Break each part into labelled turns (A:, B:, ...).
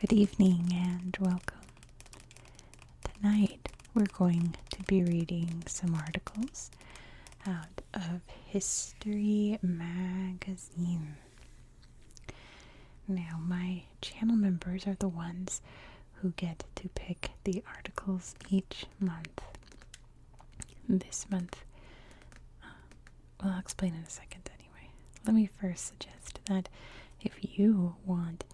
A: Good evening and welcome. Tonight we're going to be reading some articles out of History Magazine. Now, my channel members are the ones who get to pick the articles each month. This month, I'll explain in a second anyway. Let me first suggest that if you want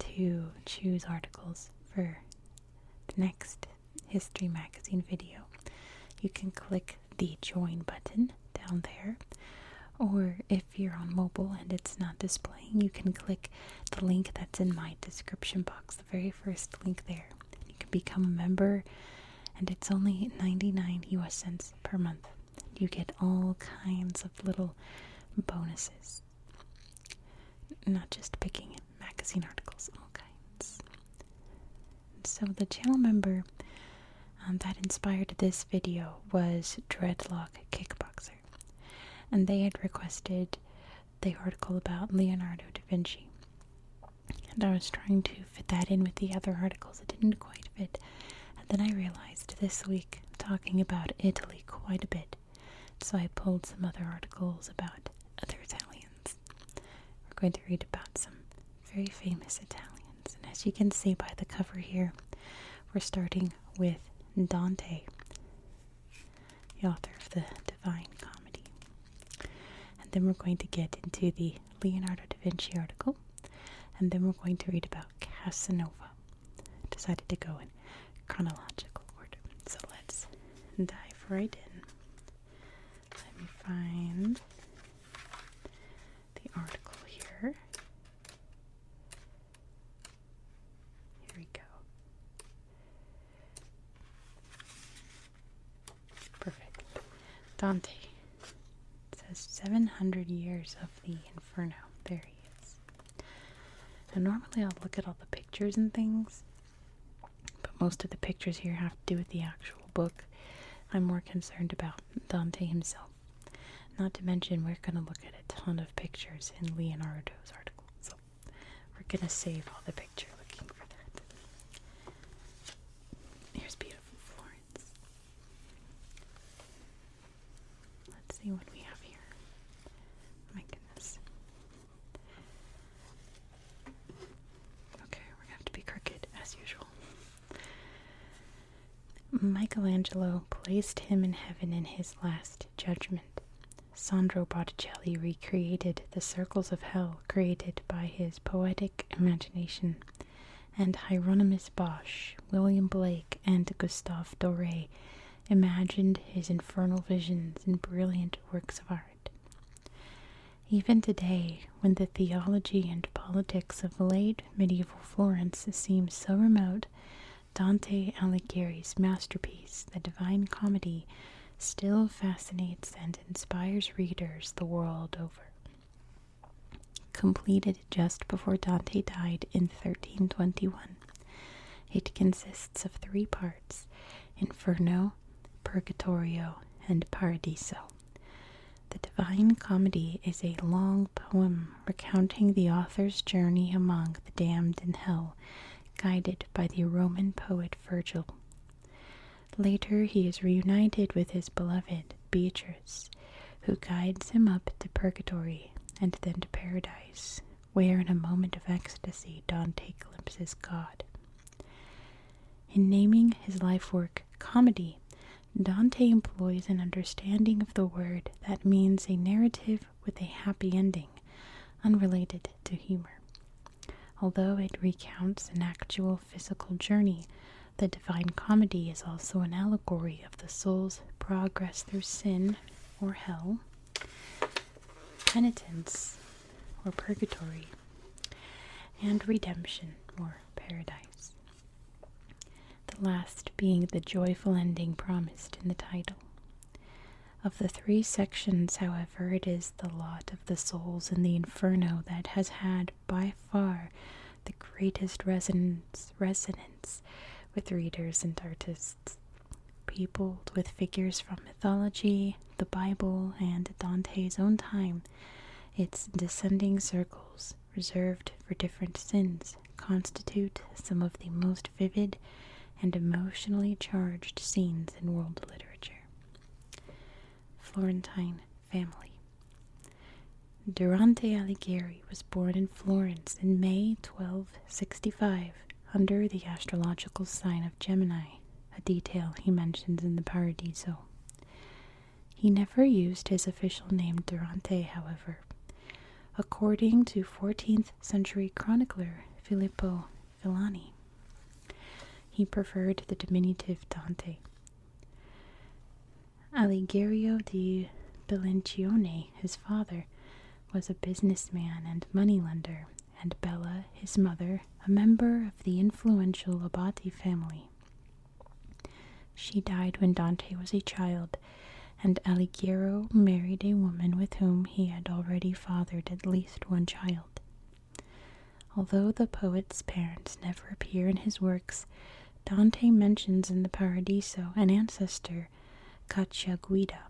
A: to choose articles for the next History Magazine video, you can click the join button down there, or if you're on mobile and it's not displaying, you can click the link that's in my description box, the very first link there. You can become a member, and it's only 99 US cents per month. You get all kinds of little bonuses, not just picking magazine articles, all kinds. So the channel member that inspired this video was Dreadlock Kickboxer, and they had requested the article about Leonardo da Vinci, and I was trying to fit that in with the other articles. It didn't quite fit, and then I realized this week talking about Italy quite a bit, so I pulled some other articles about other Italians. We're going to read about some very famous Italians, and as you can see by the cover here, we're starting with Dante, the author of the Divine Comedy. And then we're going to get into the Leonardo da Vinci article, and then we're going to read about Casanova. I decided to go in chronological order, so let's dive right in. Let me find the article here. Here we go. Perfect. Dante. It says 700 years of the Inferno. There he is. And normally I'll look at all the pictures and things, but most of the pictures here have to do with the actual book. I'm more concerned about Dante himself. Not to mention, we're going to look at a ton of pictures in Leonardo's article, so we're going to save all the picture looking for that. Here's beautiful Florence. Let's see what we have here. My goodness. Okay, we're going to have to be crooked, as usual. Michelangelo placed him in heaven in his last judgment. Sandro Botticelli recreated the circles of hell created by his poetic imagination, and Hieronymus Bosch, William Blake, and Gustave Doré imagined his infernal visions in brilliant works of art. Even today, when the theology and politics of late medieval Florence seem so remote, Dante Alighieri's masterpiece, The Divine Comedy, still fascinates and inspires readers the world over. Completed just before Dante died in 1321, it consists of 3 parts: Inferno, Purgatorio, and Paradiso. The Divine Comedy is a long poem recounting the author's journey among the damned in hell, guided by the Roman poet Virgil. Later, he is reunited with his beloved Beatrice, who guides him up to purgatory and then to paradise, where in a moment of ecstasy Dante glimpses God. In naming his life work comedy, Dante employs an understanding of the word that means a narrative with a happy ending, unrelated to humor. Although it recounts an actual physical journey, the Divine Comedy is also an allegory of the soul's progress through sin, or hell, penitence, or purgatory, and redemption, or paradise. The last being the joyful ending promised in the title. Of the 3 sections, however, it is the lot of the souls in the Inferno that has had, by far, the greatest resonance with readers and artists. Peopled with figures from mythology, the Bible, and Dante's own time, its descending circles, reserved for different sins, constitute some of the most vivid and emotionally charged scenes in world literature. Florentine family. Durante Alighieri was born in Florence in May 1265 under the astrological sign of Gemini, a detail he mentions in the Paradiso. He never used his official name Durante, however. According to 14th century chronicler Filippo Villani, he preferred the diminutive Dante. Alighiero di Bilancione, his father, was a businessman and moneylender, and Bella, his mother, a member of the influential Abati family. She died when Dante was a child, and Alighiero married a woman with whom he had already fathered at least one child. Although the poet's parents never appear in his works, Dante mentions in the Paradiso an ancestor, Cacciaguida,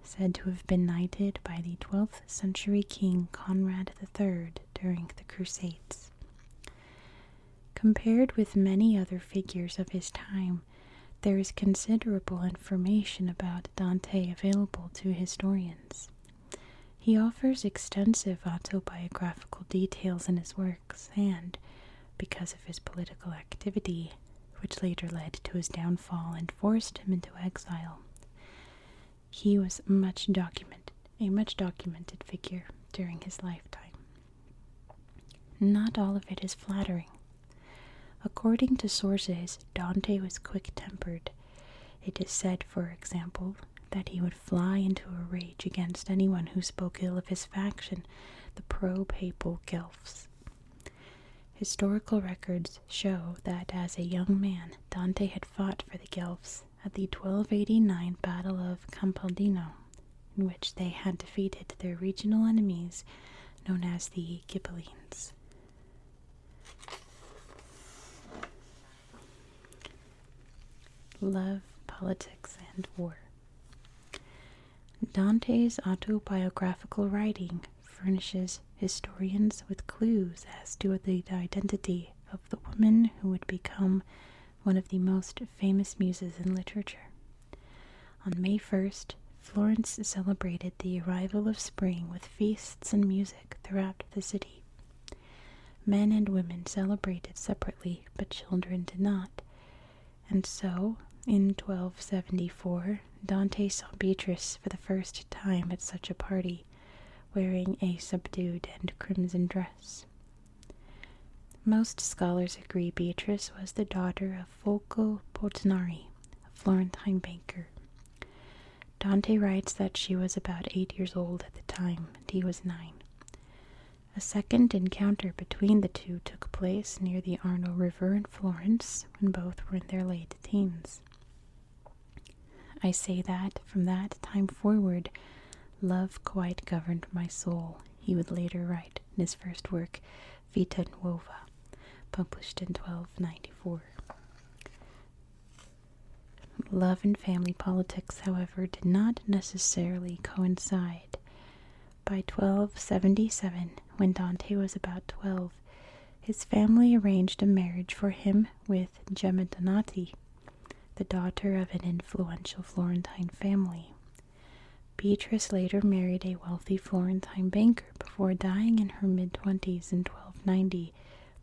A: said to have been knighted by the 12th century king Conrad III during the Crusades. Compared with many other figures of his time, there is considerable information about Dante available to historians. He offers extensive autobiographical details in his works, and, because of his political activity, which later led to his downfall and forced him into exile, he was a much documented figure during his lifetime. Not all of it is flattering. According to sources, Dante was quick-tempered. It is said, for example, that he would fly into a rage against anyone who spoke ill of his faction, the pro-papal Guelphs. Historical records show that as a young man, Dante had fought for the Guelphs at the 1289 Battle of Campaldino, in which they had defeated their regional enemies known as the Ghibellines. Love, politics, and war. Dante's autobiographical writing furnishes historians with clues as to the identity of the woman who would become one of the most famous muses in literature. On May 1st, Florence celebrated the arrival of spring with feasts and music throughout the city. Men and women celebrated separately, but children did not. And so, in 1274, Dante saw Beatrice for the first time at such a party, wearing a subdued and crimson dress. Most scholars agree Beatrice was the daughter of Folco Portinari, a Florentine banker. Dante writes that she was about 8 years old at the time, and he was 9. A second encounter between the two took place near the Arno River in Florence when both were in their late teens. I say that, from that time forward, love quite governed my soul, he would later write in his first work, Vita Nuova, published in 1294. Love and family politics, however, did not necessarily coincide. By 1277, when Dante was about 12, his family arranged a marriage for him with Gemma Donati, the daughter of an influential Florentine family. Beatrice later married a wealthy Florentine banker before dying in her mid-20s in 1290,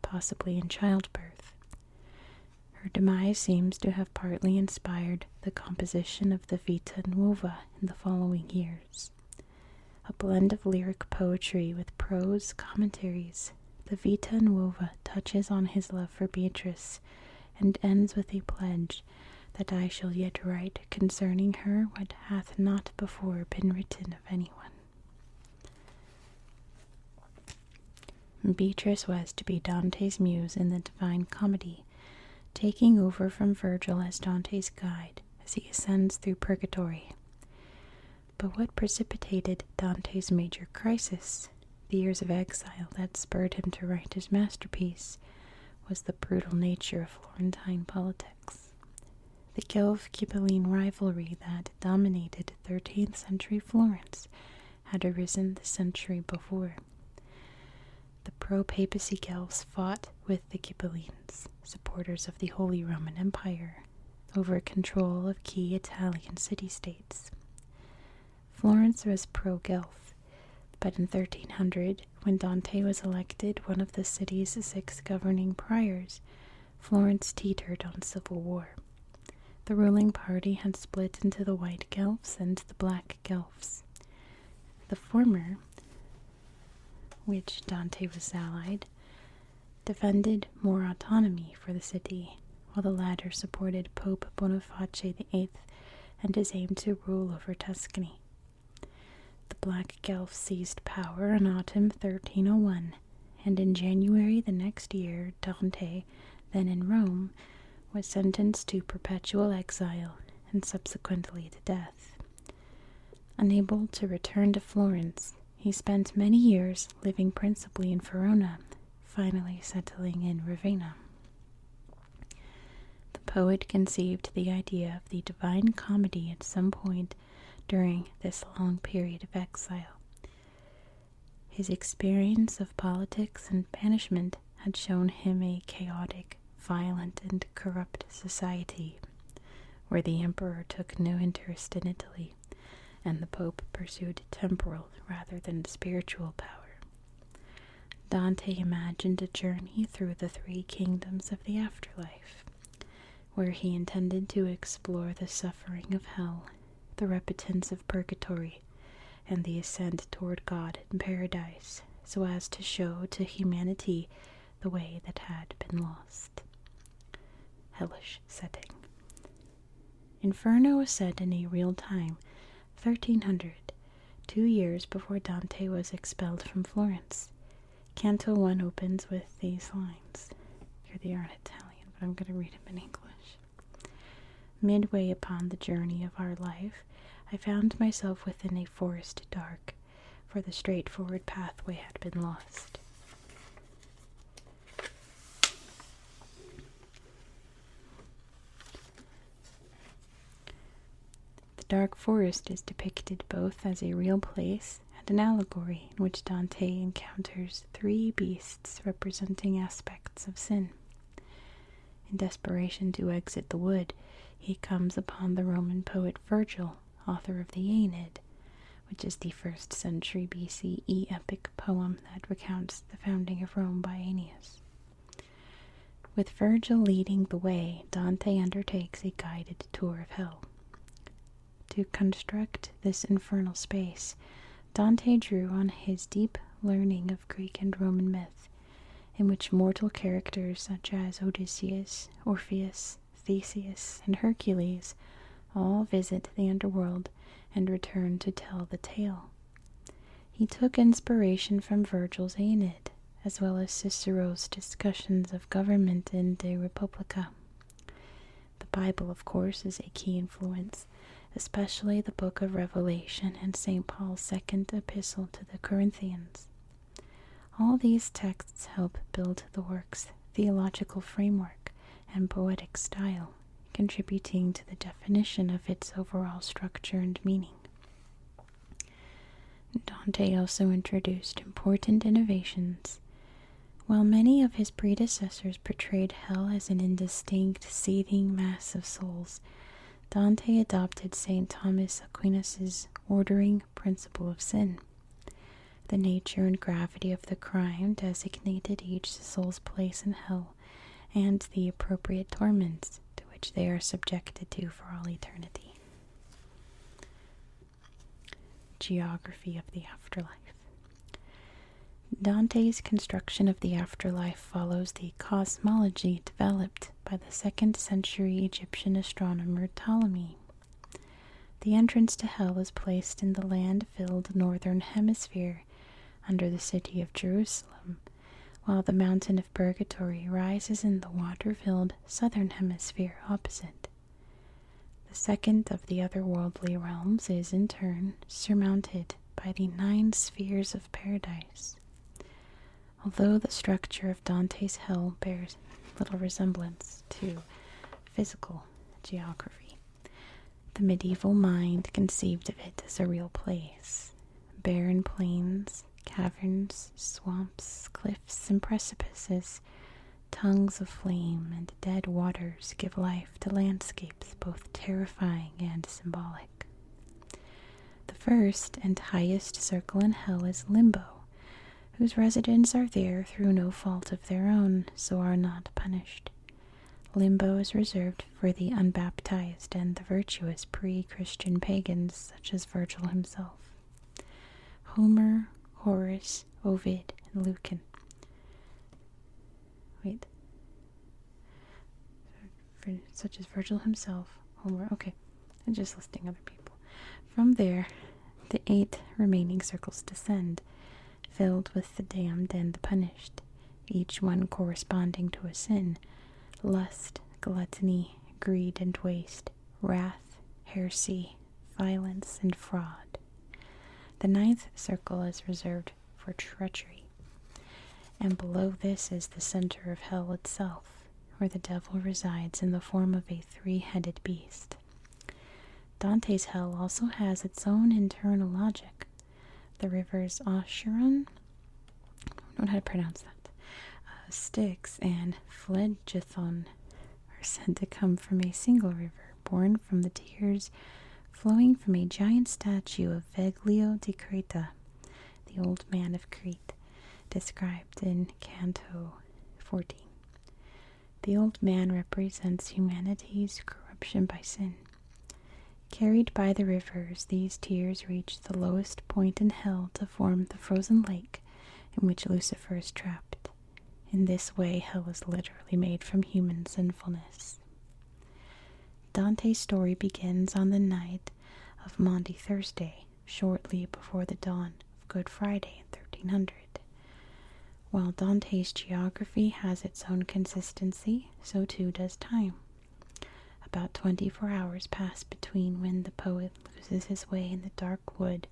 A: possibly in childbirth. Her demise seems to have partly inspired the composition of the Vita Nuova in the following years. A blend of lyric poetry with prose commentaries, the Vita Nuova touches on his love for Beatrice and ends with a pledge that I shall yet write concerning her what hath not before been written of anyone. Beatrice was to be Dante's muse in the Divine Comedy, taking over from Virgil as Dante's guide as he ascends through purgatory. But what precipitated Dante's major crisis, the years of exile that spurred him to write his masterpiece, was the brutal nature of Florentine politics. The Guelph-Ghibelline rivalry that dominated 13th century Florence had arisen the century before. The the pro-papacy Guelphs fought with the Ghibellines, supporters of the Holy Roman Empire, over control of key Italian city-states. Florence was pro-Guelph, but in 1300, when Dante was elected one of the city's 6 governing priors, Florence teetered on civil war. The ruling party had split into the White Guelphs and the Black Guelphs. The former, which Dante was allied, defended more autonomy for the city, while the latter supported Pope Boniface VIII and his aim to rule over Tuscany. The Black Guelphs seized power in autumn 1301, and in January the next year Dante, then in Rome, was sentenced to perpetual exile and subsequently to death. Unable to return to Florence, he spent many years living principally in Verona, finally settling in Ravenna. The poet conceived the idea of the Divine Comedy at some point during this long period of exile. His experience of politics and banishment had shown him a chaotic, violent, and corrupt society, where the emperor took no interest in Italy, and the pope pursued temporal rather than spiritual power. Dante imagined a journey through the 3 kingdoms of the afterlife, where he intended to explore the suffering of hell, the repentance of purgatory, and the ascent toward God in paradise, so as to show to humanity the way that had been lost. Hellish setting. Inferno was set in a real time, 1300, 2 years before Dante was expelled from Florence. Canto 1 opens with these lines. Here they are in Italian, but I'm going to read them in English. Midway upon the journey of our life, I found myself within a forest dark, for the straightforward pathway had been lost. The dark forest is depicted both as a real place and an allegory in which Dante encounters 3 beasts representing aspects of sin. In desperation to exit the wood, he comes upon the Roman poet Virgil, author of the Aeneid, which is the 1st century BCE epic poem that recounts the founding of Rome by Aeneas. With Virgil leading the way, Dante undertakes a guided tour of hell. To construct this infernal space, Dante drew on his deep learning of Greek and Roman myth, in which mortal characters such as Odysseus, Orpheus, Theseus, and Hercules all visit the underworld and return to tell the tale. He took inspiration from Virgil's Aeneid, as well as Cicero's discussions of government in De Republica. The Bible, of course, is a key influence, especially the book of Revelation and St. Paul's 2nd epistle to the Corinthians. All these texts help build the work's theological framework and poetic style, contributing to the definition of its overall structure and meaning. Dante also introduced important innovations. While many of his predecessors portrayed hell as an indistinct, seething mass of souls, Dante adopted St. Thomas Aquinas' ordering principle of sin. The nature and gravity of the crime designated each soul's place in hell and the appropriate torments to which they are subjected to for all eternity. Geography of the afterlife. Dante's construction of the afterlife follows the cosmology developed by the 2nd century Egyptian astronomer Ptolemy. The entrance to hell is placed in the land-filled northern hemisphere under the city of Jerusalem, while the mountain of purgatory rises in the water-filled southern hemisphere opposite. The second of the otherworldly realms is, in turn, surmounted by the 9 spheres of paradise. Although the structure of Dante's hell bears little resemblance to physical geography, the medieval mind conceived of it as a real place. Barren plains, Caverns, swamps, cliffs, and precipices, tongues of flame, and dead waters give life to landscapes both terrifying and symbolic. The first and highest circle in hell is Limbo, whose residents are there through no fault of their own, so are not punished. Limbo is reserved for the unbaptized and the virtuous pre-Christian pagans such as Virgil himself. Homer, Horace, Ovid, and Lucan. Such as Virgil himself, Homer, okay, and just listing other people. From there, the 8 remaining circles descend, filled with the damned and the punished, each one corresponding to a sin: lust, gluttony, greed and waste, wrath, heresy, violence, and fraud. The 9th circle is reserved for treachery, and below this is the center of hell itself, where the devil resides in the form of a 3-headed beast. Dante's hell also has its own internal logic. The rivers Acheron, I don't know how to pronounce that, Styx, and Phlegethon are said to come from a single river, born from the tears flowing from a giant statue of Veglio di Creta, the old man of Crete, described in Canto 14. The old man represents humanity's corruption by sin. Carried by the rivers, these tears reach the lowest point in hell to form the frozen lake in which Lucifer is trapped. In this way, hell is literally made from human sinfulness. Dante's story begins on the night of Maundy Thursday, shortly before the dawn of Good Friday in 1300. While Dante's geography has its own consistency, so too does time. About 24 hours pass between when the poet loses his way in the dark wood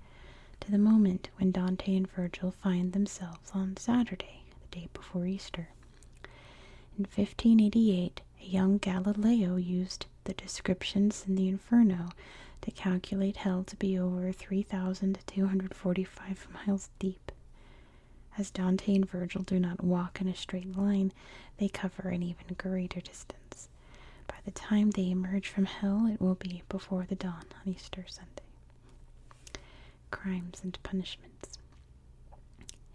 A: to the moment when Dante and Virgil find themselves on Saturday, the day before Easter. In 1588, a young Galileo used the descriptions in the Inferno to calculate hell to be over 3,245 miles deep. As Dante and Virgil do not walk in a straight line, they cover an even greater distance. By the time they emerge from hell, it will be before the dawn on Easter Sunday. Crimes and punishments.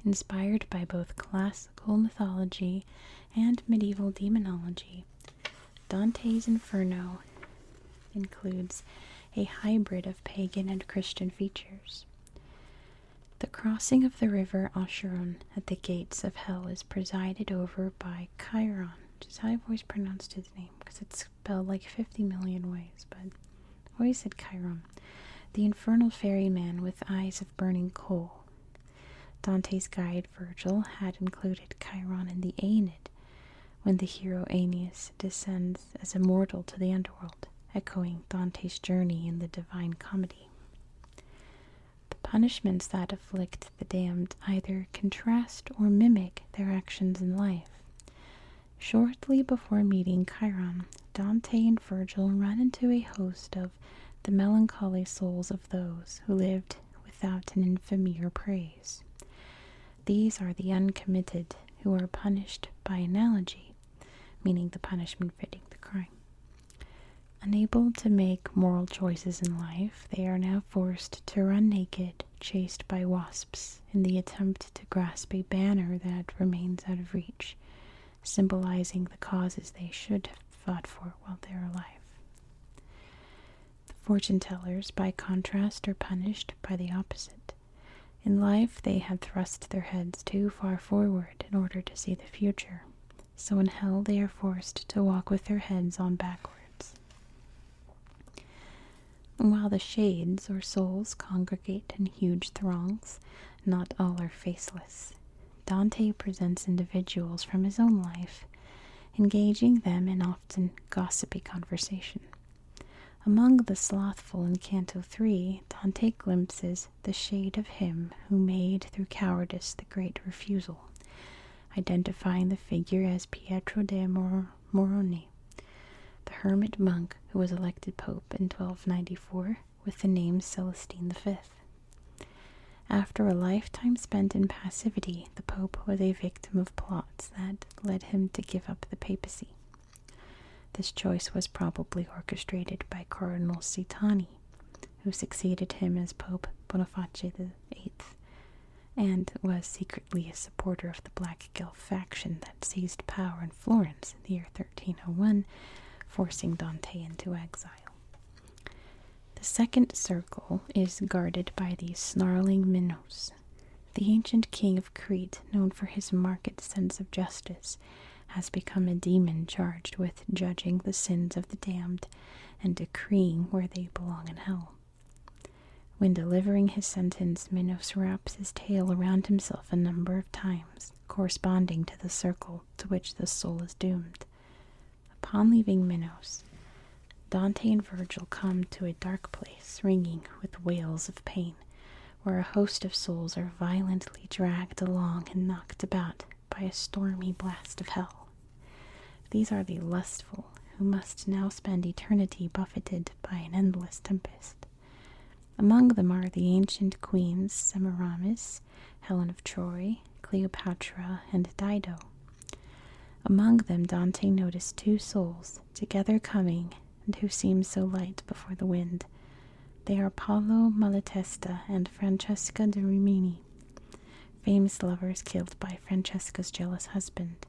A: Inspired by both classical mythology and medieval demonology, Dante's Inferno includes a hybrid of pagan and Christian features. The crossing of the river Acheron at the gates of hell is presided over by Chiron, which is how I've always pronounced his name, because it's spelled like 50 million ways, but I always said Chiron, the infernal ferryman with eyes of burning coal. Dante's guide Virgil had included Chiron in the Aeneid, when the hero Aeneas descends as a mortal to the underworld, echoing Dante's journey in the Divine Comedy. The punishments that afflict the damned either contrast or mimic their actions in life. Shortly before meeting Chiron, Dante and Virgil run into a host of the melancholy souls of those who lived without an infamy or praise. These are the uncommitted, who are punished by analogy, meaning the punishment fitting the crime. Unable to make moral choices in life, they are now forced to run naked, chased by wasps, in the attempt to grasp a banner that remains out of reach, symbolizing the causes they should have fought for while they are alive. The fortune tellers, by contrast, are punished by the opposite. In life, they have thrust their heads too far forward in order to see the future, so in hell they are forced to walk with their heads on backwards. While the shades, or souls, congregate in huge throngs, not all are faceless. Dante presents individuals from his own life, engaging them in often gossipy conversation. Among the slothful in Canto 3, Dante glimpses the shade of him who made through cowardice the great refusal, identifying the figure as Pietro de Moroni, the hermit monk who was elected pope in 1294 with the name Celestine V. After a lifetime spent in passivity, the Pope was a victim of plots that led him to give up the papacy. This choice was probably orchestrated by Cardinal Sitani, who succeeded him as Pope Boniface VIII, and was secretly a supporter of the Black Guelph faction that seized power in Florence in the year 1301, forcing Dante into exile. The second circle is guarded by the snarling Minos. The ancient king of Crete, known for his marked sense of justice, has become a demon charged with judging the sins of the damned and decreeing where they belong in hell. When delivering his sentence, Minos wraps his tail around himself a number of times, corresponding to the circle to which the soul is doomed. Upon leaving Minos, Dante and Virgil come to a dark place ringing with wails of pain, where a host of souls are violently dragged along and knocked about by a stormy blast of hell. These are the lustful, who must now spend eternity buffeted by an endless tempest. Among them are the ancient queens Semiramis, Helen of Troy, Cleopatra, and Dido. Among them Dante noticed two souls, together coming, and who seem so light before the wind. They are Paolo Malatesta and Francesca de Rimini, famous lovers killed by Francesca's jealous husband.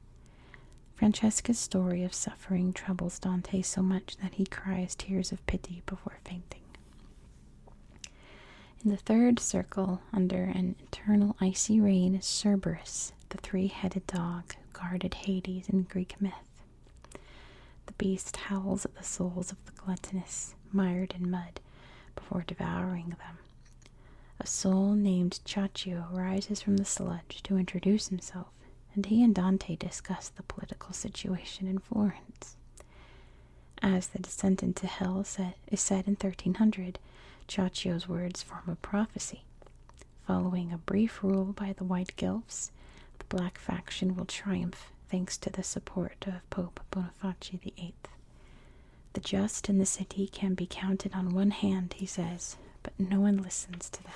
A: Francesca's story of suffering troubles Dante so much that he cries tears of pity before fainting. In the third circle, under an eternal icy rain, is Cerberus, the three-headed dog who guarded Hades in Greek myth. The beast howls at the souls of the gluttonous, mired in mud, before devouring them. A soul named Ciaccio rises from the sludge to introduce himself, and he and Dante discuss the political situation in Florence. As the descent into hell is said in 1300, Ciaccio's words form a prophecy. Following a brief rule by the White Guelphs, the Black faction will triumph thanks to the support of Pope Boniface VIII. The just in the city can be counted on one hand, he says, but no one listens to them.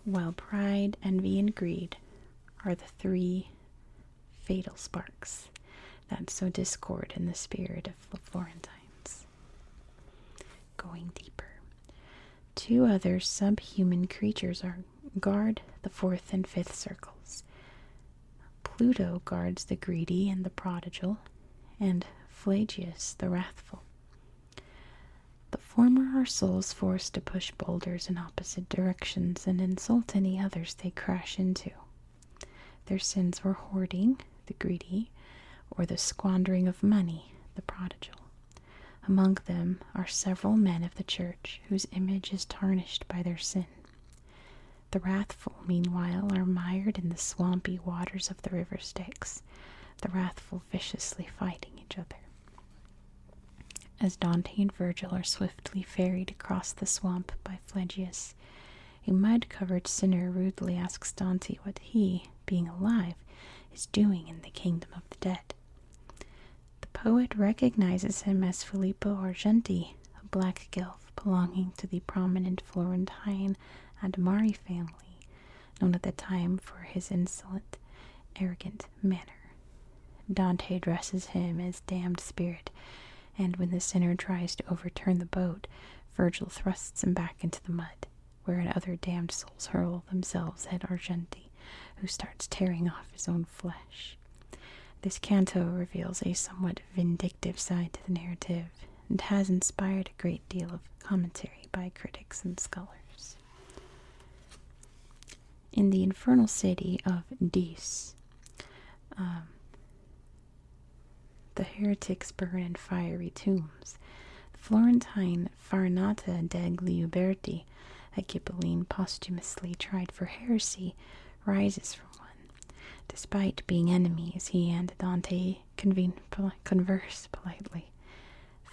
A: While pride, envy, and greed are the three fatal sparks that sow discord in the spirit of the Florentines. Going deeper. Two other subhuman creatures guard the fourth and fifth circles. Pluto guards the greedy and the prodigal, and Pelagius the wrathful. The former are souls forced to push boulders in opposite directions and insult any others they crash into. Their sins were hoarding, the greedy, or the squandering of money, the prodigal. Among them are several men of the church whose image is tarnished by their sin. The wrathful, meanwhile, are mired in the swampy waters of the river Styx, the wrathful viciously fighting each other. As Dante and Virgil are swiftly ferried across the swamp by Pelagius, a mud-covered sinner rudely asks Dante what he, being alive, is doing in the kingdom of the dead. The poet recognizes him as Filippo Argenti, a black Guelph belonging to the prominent Florentine Admari family, known at the time for his insolent, arrogant manner. Dante addresses him as damned spirit, and when the sinner tries to overturn the boat, Virgil thrusts him back into the mud, wherein other damned souls hurl themselves at Argenti, who starts tearing off his own flesh. This canto reveals a somewhat vindictive side to the narrative, and has inspired a great deal of commentary by critics and scholars. In the infernal city of Dis, the heretics burn in fiery tombs. The Florentine Farinata degli Uberti, a Ghibelline posthumously tried for heresy, rises from one. Despite being enemies, he and Dante converse politely.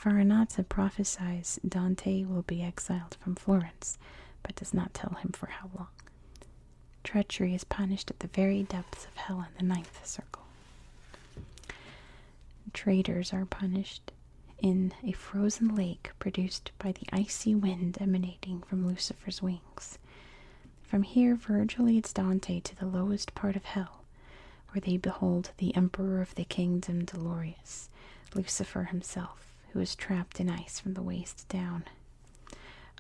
A: Farinata prophesies Dante will be exiled from Florence, but does not tell him for how long. Treachery is punished at the very depths of hell in the ninth circle. Traitors are punished in a frozen lake produced by the icy wind emanating from Lucifer's wings. From here, Virgil leads Dante to the lowest part of hell, where they behold the Emperor of the Kingdom Dolorous, Lucifer himself, who is trapped in ice from the waist down.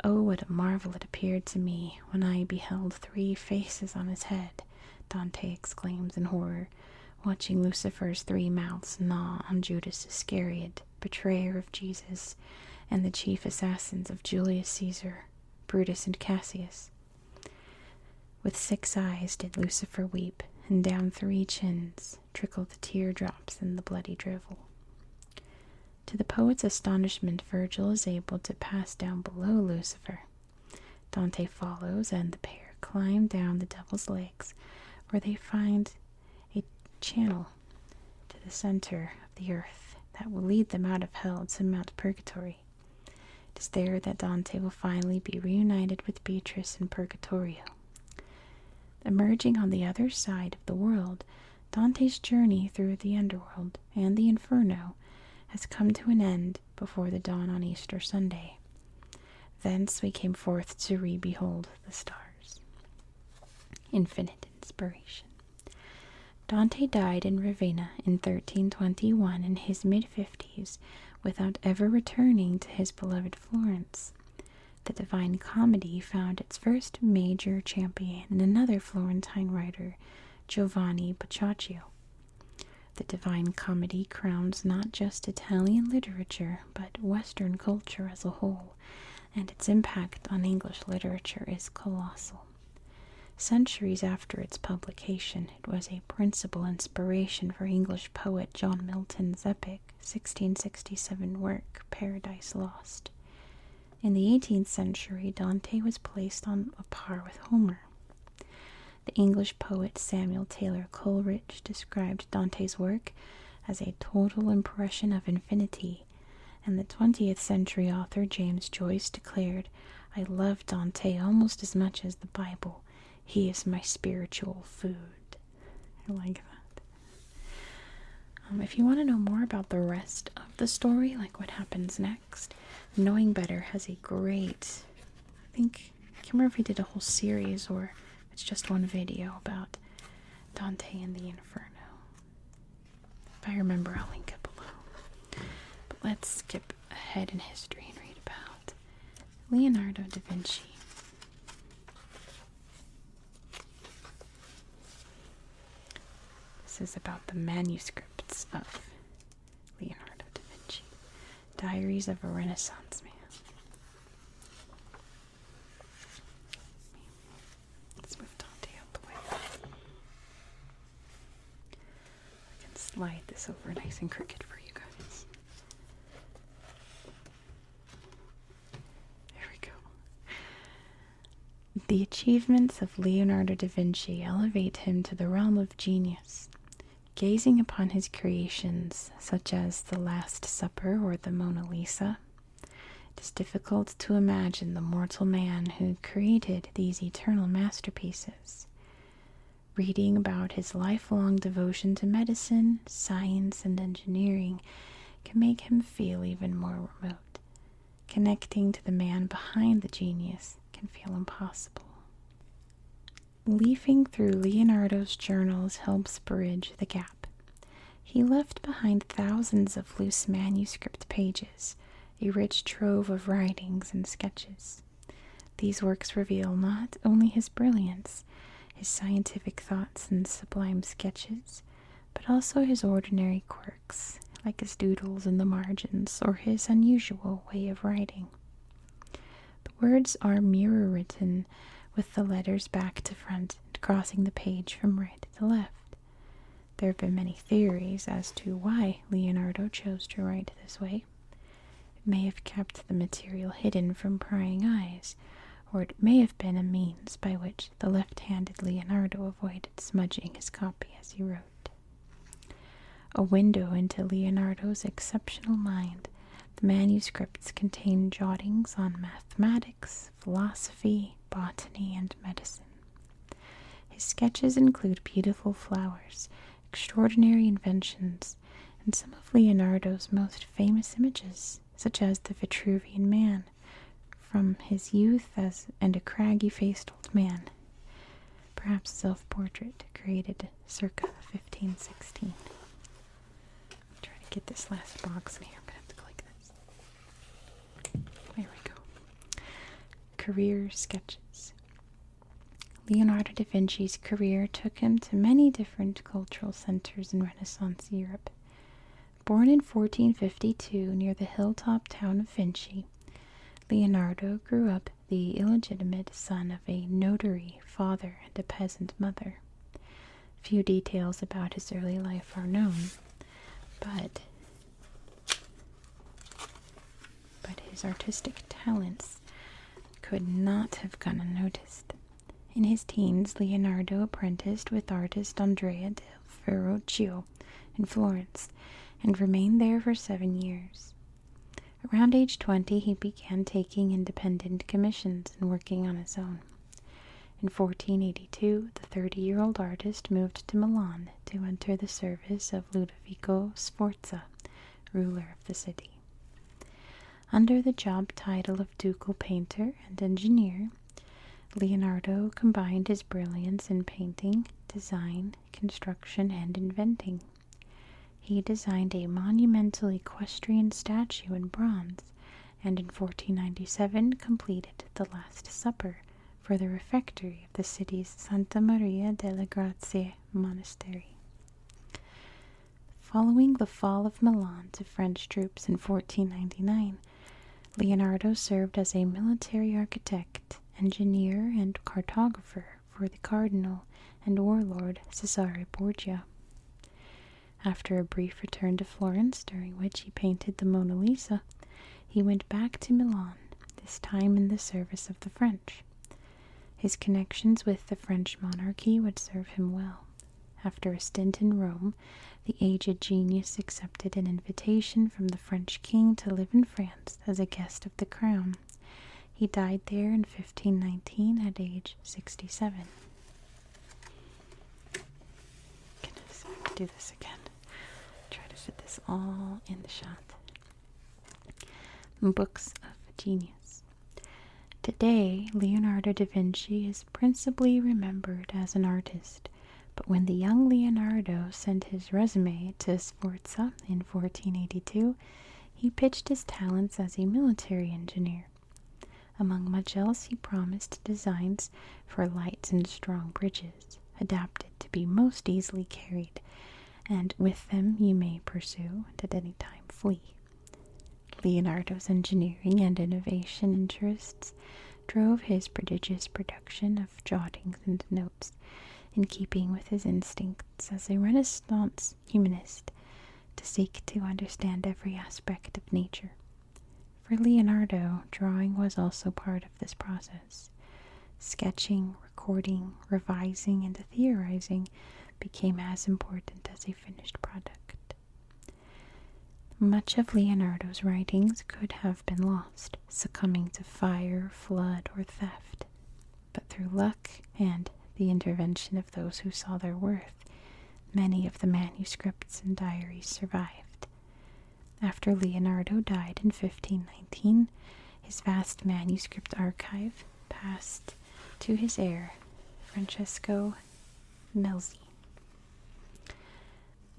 A: Oh, what a marvel it appeared to me when I beheld 3 faces on his head, Dante exclaims in horror, watching Lucifer's 3 mouths gnaw on Judas Iscariot, betrayer of Jesus, and the chief assassins of Julius Caesar, Brutus and Cassius. With 6 eyes did Lucifer weep, and down 3 chins trickled the teardrops in the bloody drivel. To the poet's astonishment, Virgil is able to pass down below Lucifer. Dante follows, and the pair climb down the devil's legs, where they find a channel to the center of the earth that will lead them out of hell to Mount Purgatory. It is there that Dante will finally be reunited with Beatrice in Purgatorio. Emerging on the other side of the world, Dante's journey through the underworld and the Inferno has come to an end before the dawn on Easter Sunday. Thence we came forth to re-behold the stars. Infinite inspiration. Dante died in Ravenna in 1321 in his mid-50s without ever returning to his beloved Florence. The Divine Comedy found its first major champion in another Florentine writer, Giovanni Boccaccio. The Divine Comedy crowns not just Italian literature, but Western culture as a whole, and its impact on English literature is colossal. Centuries after its publication, it was a principal inspiration for English poet John Milton's epic 1667 work, Paradise Lost. In the 18th century, Dante was placed on a par with Homer. The English poet Samuel Taylor Coleridge described Dante's work as a total impression of infinity, and the 20th century author James Joyce declared, "I love Dante almost as much as the Bible. He is my spiritual food." I like that. If you want to know more about the rest of the story, like what happens next, Knowing Better has a great, I can't remember if he did a whole series or it's just one video about Dante and The Inferno. If I remember, I'll link it below. But let's skip ahead in history and read about Leonardo da Vinci. This is about the manuscripts of Leonardo da Vinci. Diaries of a Renaissance Man. Let's move Dante out the way. I can slide this over nice and crooked for you guys. There we go. The achievements of Leonardo da Vinci elevate him to the realm of genius. Gazing upon his creations, such as the Last Supper or the Mona Lisa, it is difficult to imagine the mortal man who created these eternal masterpieces. Reading about his lifelong devotion to medicine, science, and engineering can make him feel even more remote. Connecting to the man behind the genius can feel impossible. Leafing through Leonardo's journals helps bridge the gap. He left behind thousands of loose manuscript pages, a rich trove of writings and sketches. These works reveal not only his brilliance, his scientific thoughts and sublime sketches, but also his ordinary quirks, like his doodles in the margins or his unusual way of writing. The words are mirror written, with the letters back to front and crossing the page from right to left. There have been many theories as to why Leonardo chose to write this way. It may have kept the material hidden from prying eyes, or it may have been a means by which the left-handed Leonardo avoided smudging his copy as he wrote. A window into Leonardo's exceptional mind, the manuscripts contain jottings on mathematics, philosophy, botany, and medicine. His sketches include beautiful flowers, extraordinary inventions, and some of Leonardo's most famous images, such as the Vitruvian Man, from his youth and a craggy-faced old man, perhaps self-portrait created circa 1516. Try to get this last box in here. I'm going to have to go like this. There we go. Career sketches. Leonardo da Vinci's career took him to many different cultural centers in Renaissance Europe. Born in 1452 near the hilltop town of Vinci, Leonardo grew up the illegitimate son of a notary father and a peasant mother. Few details about his early life are known, but his artistic talents could not have gone unnoticed. In his teens, Leonardo apprenticed with artist Andrea del Verrocchio in Florence and remained there for 7 years. Around age 20, he began taking independent commissions and working on his own. In 1482, the 30-year-old artist moved to Milan to enter the service of Ludovico Sforza, ruler of the city. Under the job title of ducal painter and engineer, Leonardo combined his brilliance in painting, design, construction, and inventing. He designed a monumental equestrian statue in bronze, and in 1497 completed the Last Supper for the refectory of the city's Santa Maria delle Grazie monastery. Following the fall of Milan to French troops in 1499, Leonardo served as a military architect, engineer, and cartographer for the cardinal and warlord Cesare Borgia. After a brief return to Florence, during which he painted the Mona Lisa, he went back to Milan, this time in the service of the French. His connections with the French monarchy would serve him well. After a stint in Rome, the aged genius accepted an invitation from the French king to live in France as a guest of the crown. He died there in 1519 at age 67. Goodness, I have to do this again. Try to fit this all in the shot. Books of Genius. Today, Leonardo da Vinci is principally remembered as an artist, but when the young Leonardo sent his resume to Sforza in 1482, he pitched his talents as a military engineer. Among much else, he promised designs for light and strong bridges, adapted to be most easily carried, and with them you may pursue and at any time flee. Leonardo's engineering and innovation interests drove his prodigious production of jottings and notes, in keeping with his instincts as a Renaissance humanist to seek to understand every aspect of nature. For Leonardo, drawing was also part of this process. Sketching, recording, revising, and theorizing became as important as a finished product. Much of Leonardo's writings could have been lost, succumbing to fire, flood, or theft. But through luck and the intervention of those who saw their worth, many of the manuscripts and diaries survived. After Leonardo died in 1519, his vast manuscript archive passed to his heir, Francesco Melzi.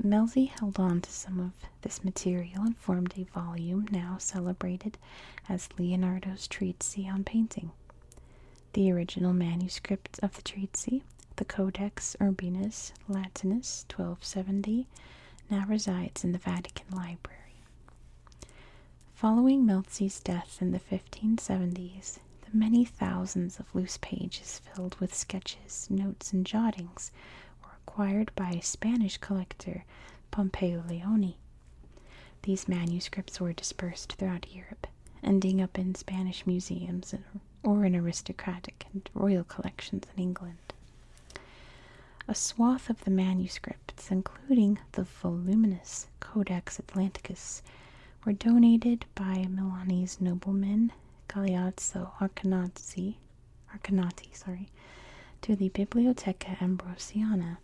A: Melzi held on to some of this material and formed a volume now celebrated as Leonardo's treatise on painting. The original manuscript of the treatise, the Codex Urbinus Latinus 1270, now resides in the Vatican Library. Following Melzi's death in the 1570s, the many thousands of loose pages filled with sketches, notes, and jottings were acquired by a Spanish collector, Pompeo Leoni. These manuscripts were dispersed throughout Europe, ending up in Spanish museums or in aristocratic and royal collections in England. A swath of the manuscripts, including the voluminous Codex Atlanticus, were donated by Milanese nobleman Galeazzo Arconati to the Biblioteca Ambrosiana,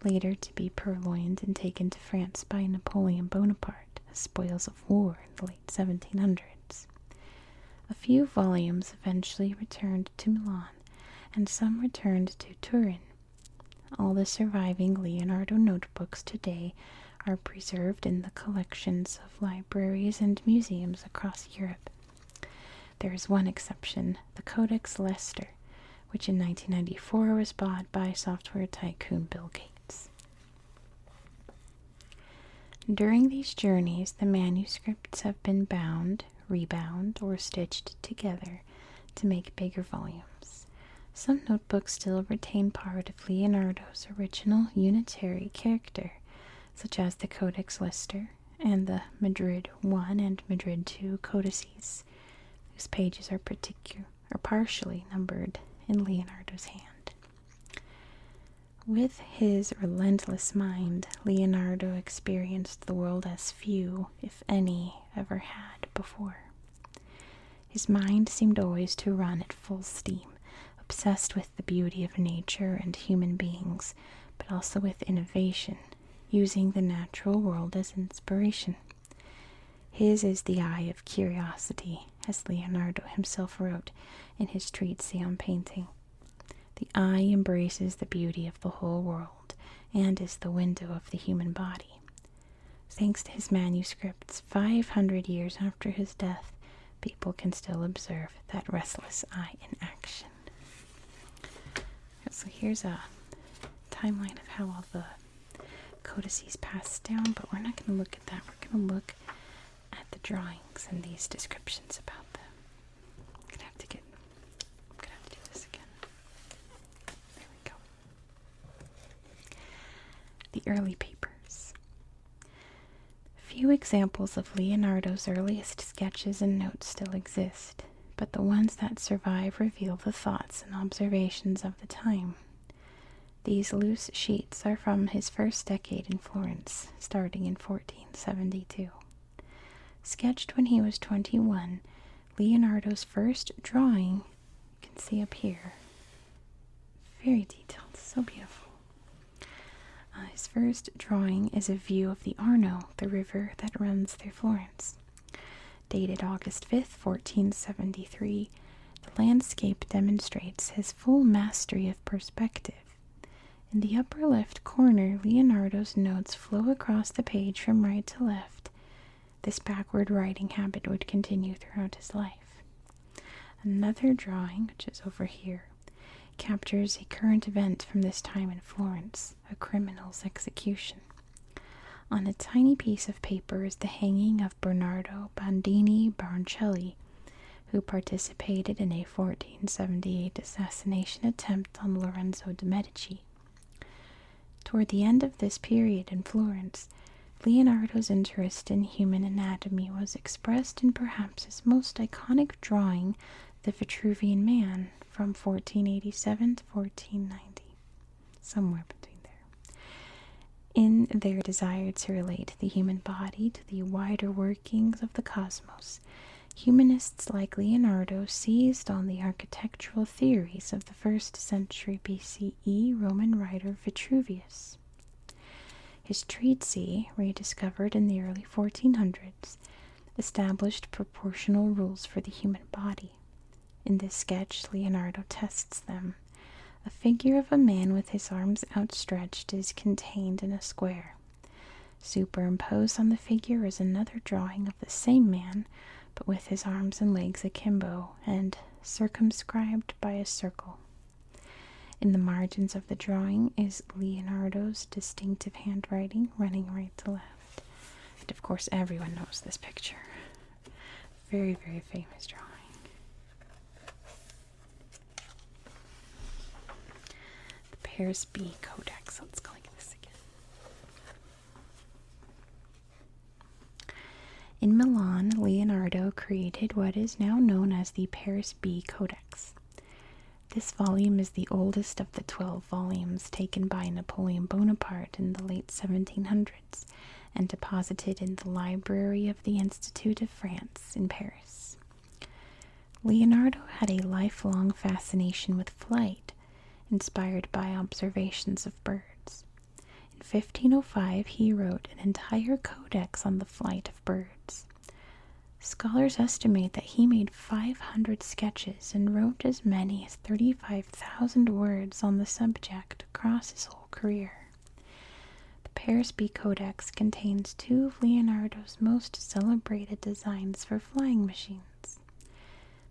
A: later to be purloined and taken to France by Napoleon Bonaparte as spoils of war in the late 1700s. A few volumes eventually returned to Milan, and some returned to Turin. All the surviving Leonardo notebooks today are preserved in the collections of libraries and museums across Europe. There is one exception, the Codex Leicester, which in 1994 was bought by software tycoon Bill Gates. During these journeys, the manuscripts have been bound, rebound, or stitched together to make bigger volumes. Some notebooks still retain part of Leonardo's original unitary character, such as the Codex Leicester and the Madrid I and Madrid II codices, whose pages are partially numbered in Leonardo's hand. With his relentless mind, Leonardo experienced the world as few, if any, ever had before. His mind seemed always to run at full steam, obsessed with the beauty of nature and human beings, but also with innovation, using the natural world as inspiration. His is the eye of curiosity, as Leonardo himself wrote in his treatise on painting. The eye embraces the beauty of the whole world and is the window of the human body. Thanks to his manuscripts, 500 years after his death, people can still observe that restless eye in action. So here's a timeline of how all the codices passed down, but we're not going to look at that. We're going to look at the drawings and these descriptions about them. I'm going to have to do this again. There we go. The early papers. Few examples of Leonardo's earliest sketches and notes still exist, but the ones that survive reveal the thoughts and observations of the time. These loose sheets are from his first decade in Florence, starting in 1472. Sketched when he was 21, Leonardo's first drawing, you can see up here, very detailed, so beautiful. His first drawing is a view of the Arno, the river that runs through Florence. Dated August 5th, 1473, the landscape demonstrates his full mastery of perspective. In the upper left corner, Leonardo's notes flow across the page from right to left. This backward writing habit would continue throughout his life. Another drawing, which is over here, captures a current event from this time in Florence, a criminal's execution. On a tiny piece of paper is the hanging of Bernardo Bandini Baroncelli, who participated in a 1478 assassination attempt on Lorenzo de' Medici. Toward the end of this period in Florence, Leonardo's interest in human anatomy was expressed in perhaps his most iconic drawing, The Vitruvian Man, from 1487 to 1490, somewhere between there. In their desire to relate the human body to the wider workings of the cosmos, humanists like Leonardo seized on the architectural theories of the 1st century BCE Roman writer Vitruvius. His treatise, rediscovered in the early 1400s, established proportional rules for the human body. In this sketch, Leonardo tests them. A figure of a man with his arms outstretched is contained in a square. Superimposed on the figure is another drawing of the same man, but with his arms and legs akimbo and circumscribed by a circle. In the margins of the drawing is Leonardo's distinctive handwriting running right to left. And of course, everyone knows this picture. Very, very famous drawing. The Paris B Codex. Let's go like this again. In Milan, Leonardo created what is now known as the Paris B Codex. This volume is the oldest of the 12 volumes taken by Napoleon Bonaparte in the late 1700s and deposited in the library of the Institute of France in Paris. Leonardo had a lifelong fascination with flight, inspired by observations of birds. In 1505, he wrote an entire codex on the flight of birds. Scholars estimate that he made 500 sketches and wrote as many as 35,000 words on the subject across his whole career. The Paris-B Codex contains two of Leonardo's most celebrated designs for flying machines.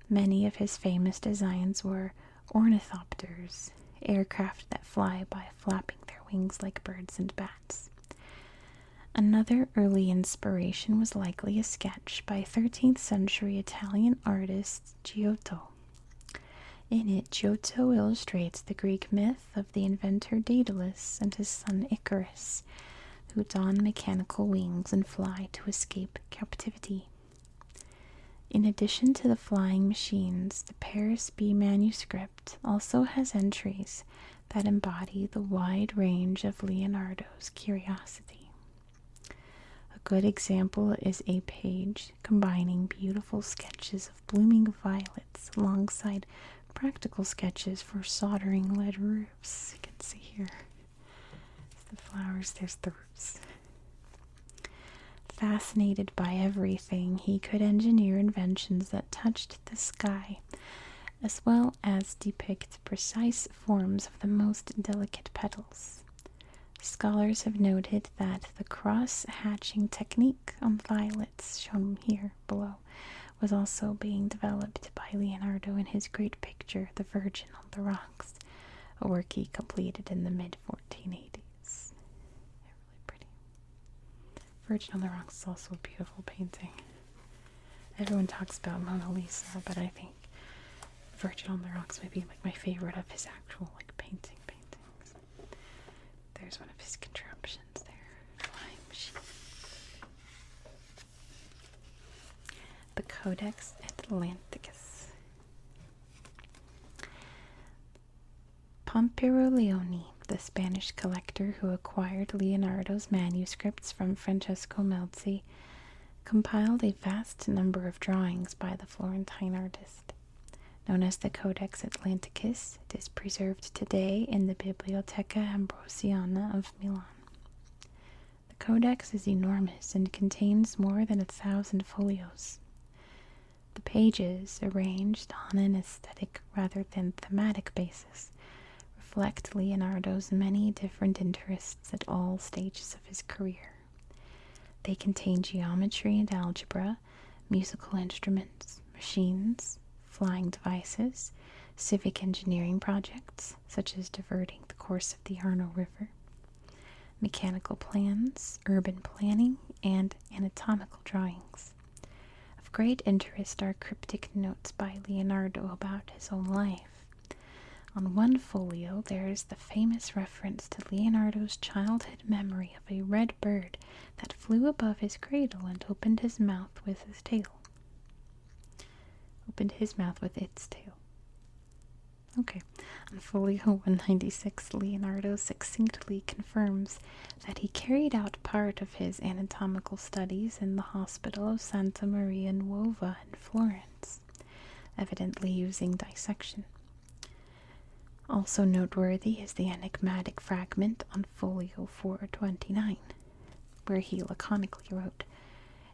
A: Many of his famous designs were ornithopters, aircraft that fly by flapping their wings like birds and bats. Another early inspiration was likely a sketch by 13th century Italian artist Giotto. In it, Giotto illustrates the Greek myth of the inventor Daedalus and his son Icarus, who don mechanical wings and fly to escape captivity. In addition to the flying machines, the Paris-B manuscript also has entries that embody the wide range of Leonardo's curiosity. A good example is a page combining beautiful sketches of blooming violets alongside practical sketches for soldering lead roofs. You can see here. There's the flowers, there's the roofs. Fascinated by everything, he could engineer inventions that touched the sky, as well as depict precise forms of the most delicate petals. Scholars have noted that the cross-hatching technique on violets, shown here below, was also being developed by Leonardo in his great picture, The Virgin on the Rocks, a work he completed in the mid-1480s. They're really pretty. Virgin on the Rocks is also a beautiful painting. Everyone talks about Mona Lisa, but I think Virgin on the Rocks might be like my favorite of his actual paintings. There's one of his contraptions there. Flying machine. The Codex Atlanticus. Pompeo Leone, the Spanish collector who acquired Leonardo's manuscripts from Francesco Melzi, compiled a vast number of drawings by the Florentine artist. Known as the Codex Atlanticus, it is preserved today in the Biblioteca Ambrosiana of Milan. The codex is enormous and contains more than 1,000 folios. The pages, arranged on an aesthetic rather than thematic basis, reflect Leonardo's many different interests at all stages of his career. They contain geometry and algebra, musical instruments, machines, flying devices, civic engineering projects, such as diverting the course of the Arno River, mechanical plans, urban planning, and anatomical drawings. Of great interest are cryptic notes by Leonardo about his own life. On one folio there is the famous reference to Leonardo's childhood memory of a red bird that flew above his cradle and opened his mouth with its tail. Okay, on folio 196, Leonardo succinctly confirms that he carried out part of his anatomical studies in the hospital of Santa Maria Nuova in Florence, evidently using dissection. Also noteworthy is the enigmatic fragment on folio 429, where he laconically wrote,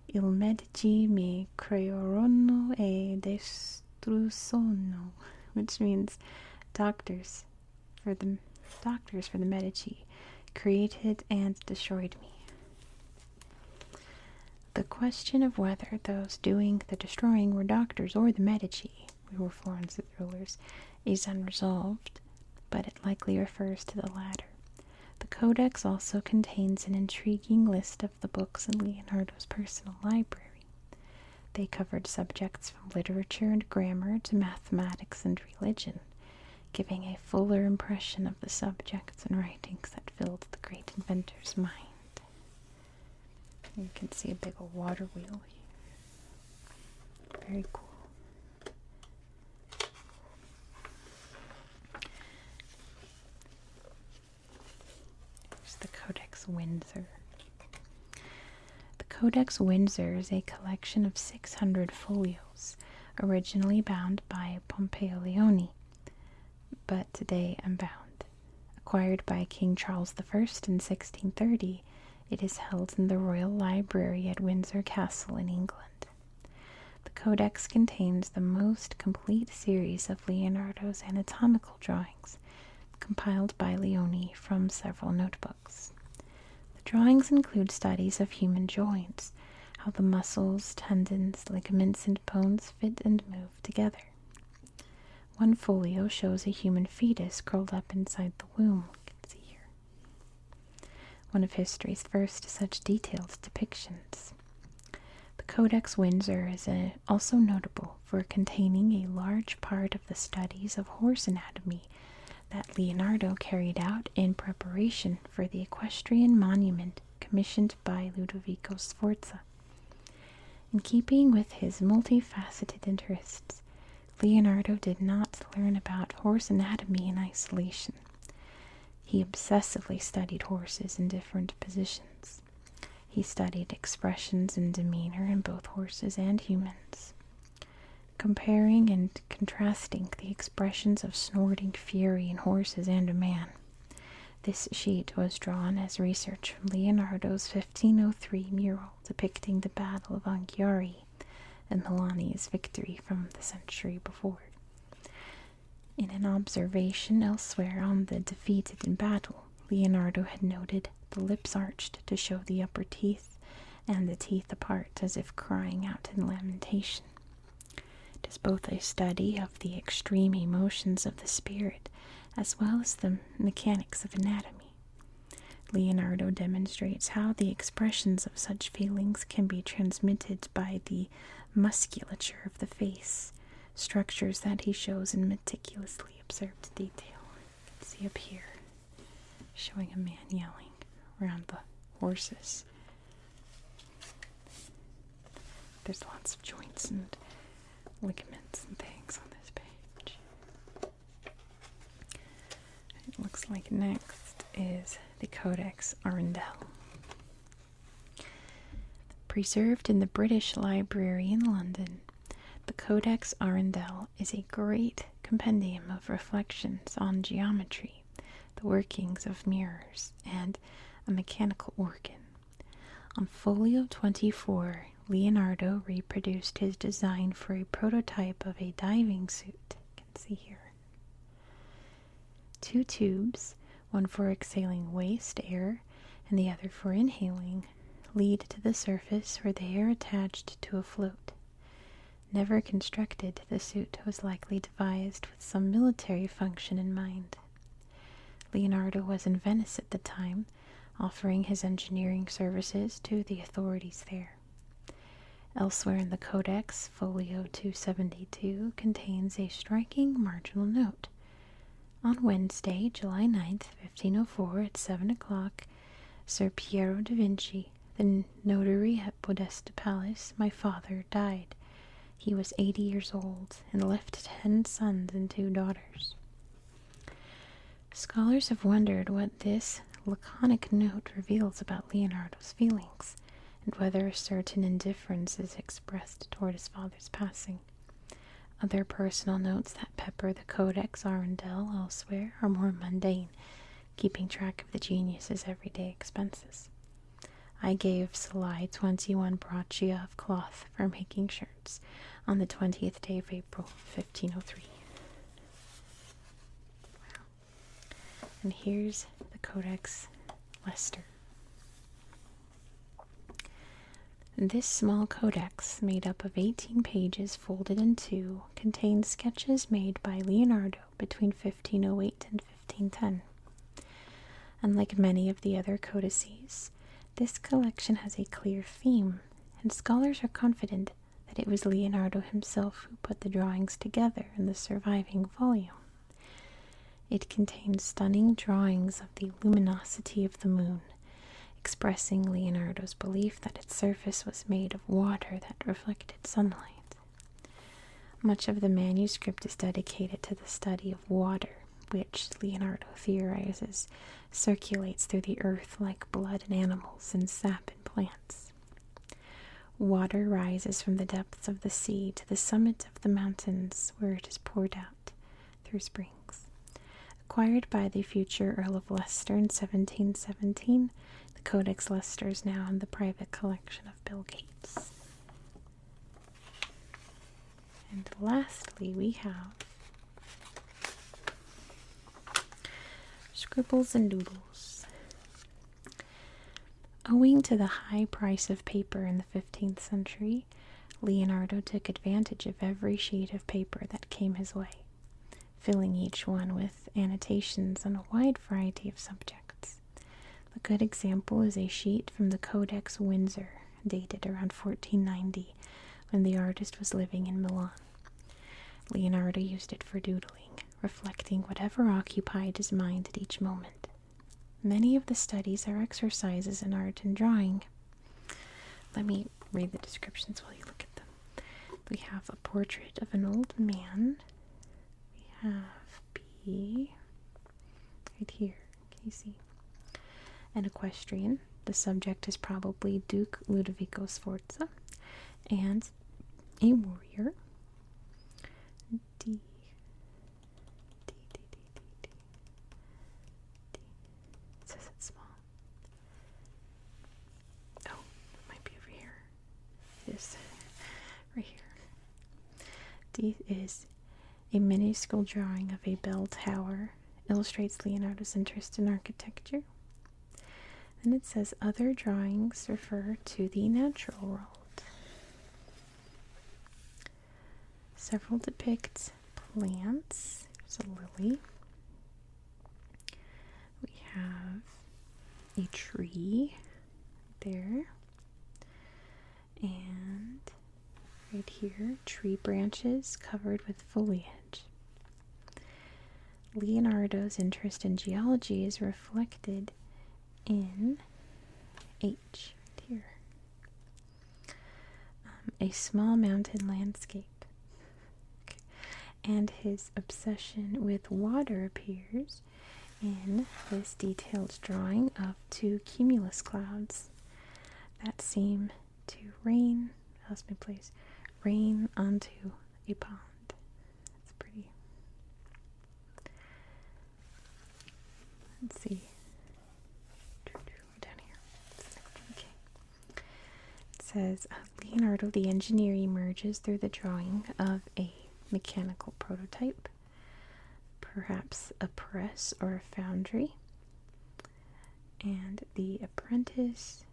A: Il medici mi creorono e destrussono, which means doctors for the Medici created and destroyed me. The question of whether those doing the destroying were doctors or the Medici, who were Florence's rulers, is unresolved, but it likely refers to the latter. The Codex also contains an intriguing list of the books in Leonardo's personal library. They covered subjects from literature and grammar to mathematics and religion, giving a fuller impression of the subjects and writings that filled the great inventor's mind. You can see a big old water wheel here. Very cool. The Codex Windsor. The Codex Windsor is a collection of 600 folios, originally bound by Pompeo Leone, but today unbound. A Acquired by King Charles I in 1630, it is held in the Royal Library at Windsor Castle in England. The codex contains the most complete series of Leonardo's anatomical drawings, compiled by Leone from several notebooks. The drawings include studies of human joints, how the muscles, tendons, ligaments, and bones fit and move together. One folio shows a human fetus curled up inside the womb. You can see here. One of history's first such detailed depictions. The Codex Windsor is also notable for containing a large part of the studies of horse anatomy that Leonardo carried out in preparation for the equestrian monument commissioned by Ludovico Sforza. In keeping with his multifaceted interests, Leonardo did not learn about horse anatomy in isolation. He obsessively studied horses in different positions. He studied expressions and demeanor in both horses and humans, comparing and contrasting the expressions of snorting fury in horses and a man. This sheet was drawn as research from Leonardo's 1503 mural depicting the Battle of Anghiari and Milani's victory from the century before. In an observation elsewhere on the defeated in battle, Leonardo had noted the lips arched to show the upper teeth, and the teeth apart as if crying out in lamentation. It is both a study of the extreme emotions of the spirit as well as the mechanics of anatomy. Leonardo demonstrates how the expressions of such feelings can be transmitted by the musculature of the face, structures that he shows in meticulously observed detail. You can see up here, showing a man yelling around the horses. There's lots of joints and ligaments and things on this page. It looks like next is the Codex Arundel. Preserved in the British Library in London, the Codex Arundel is a great compendium of reflections on geometry, the workings of mirrors, and a mechanical organ. On folio 24, Leonardo reproduced his design for a prototype of a diving suit. You can see here. 2 tubes, one for exhaling waste air and the other for inhaling, lead to the surface where they are attached to a float. Never constructed, the suit was likely devised with some military function in mind. Leonardo was in Venice at the time, offering his engineering services to the authorities there. Elsewhere in the Codex, folio 272 contains a striking marginal note. On Wednesday, July 9th, 1504, at 7 o'clock, Sir Piero da Vinci, the notary at Podesta Palace, my father, died. He was 80 years old and left 10 sons and 2 daughters. Scholars have wondered what this laconic note reveals about Leonardo's feelings, and whether a certain indifference is expressed toward his father's passing. Other personal notes that pepper the Codex Arundel elsewhere are more mundane, keeping track of the genius's everyday expenses. I gave Salai 21 braccia of cloth for making shirts on the 20th day of April, 1503. Wow. And here's the Codex Leicester. This small codex, made up of 18 pages folded in 2, contains sketches made by Leonardo between 1508 and 1510. Unlike many of the other codices, this collection has a clear theme, and scholars are confident that it was Leonardo himself who put the drawings together in the surviving volume. It contains stunning drawings of the luminosity of the moon, expressing Leonardo's belief that its surface was made of water that reflected sunlight. Much of the manuscript is dedicated to the study of water, which Leonardo theorizes circulates through the earth like blood in animals and sap in plants. Water rises from the depths of the sea to the summit of the mountains, where it is poured out through springs. Acquired by the future Earl of Leicester in 1717, the Codex Leicester is now in the private collection of Bill Gates. And lastly, we have Scribbles and Doodles. Owing to the high price of paper in the 15th century, Leonardo took advantage of every sheet of paper that came his way, filling each one with annotations on a wide variety of subjects. A good example is a sheet from the Codex Windsor, dated around 1490, when the artist was living in Milan. Leonardo used it for doodling, reflecting whatever occupied his mind at each moment. Many of the studies are exercises in art and drawing. Let me read the descriptions while you look at them. We have a portrait of an old man. We have B, right here, can you see? An equestrian. The subject is probably Duke Ludovico Sforza. And a warrior. D. It says it's small. Oh, it might be over here. It is right here. D is a minuscule drawing of a bell tower. Illustrates Leonardo's interest in architecture. And it says other drawings refer to the natural world. Several depict plants. There's a lily. We have a tree there. And right here, tree branches covered with foliage. Leonardo's interest in geology is reflected in H right here. A small mountain landscape. Okay. And his obsession with water appears in this detailed drawing of two cumulus clouds that seem to rain, lost my place, rain onto a pond. It's pretty. Let's see. Down here. Okay. It says Leonardo the engineer emerges through the drawing of a mechanical prototype, perhaps a press or a foundry, and the apprentice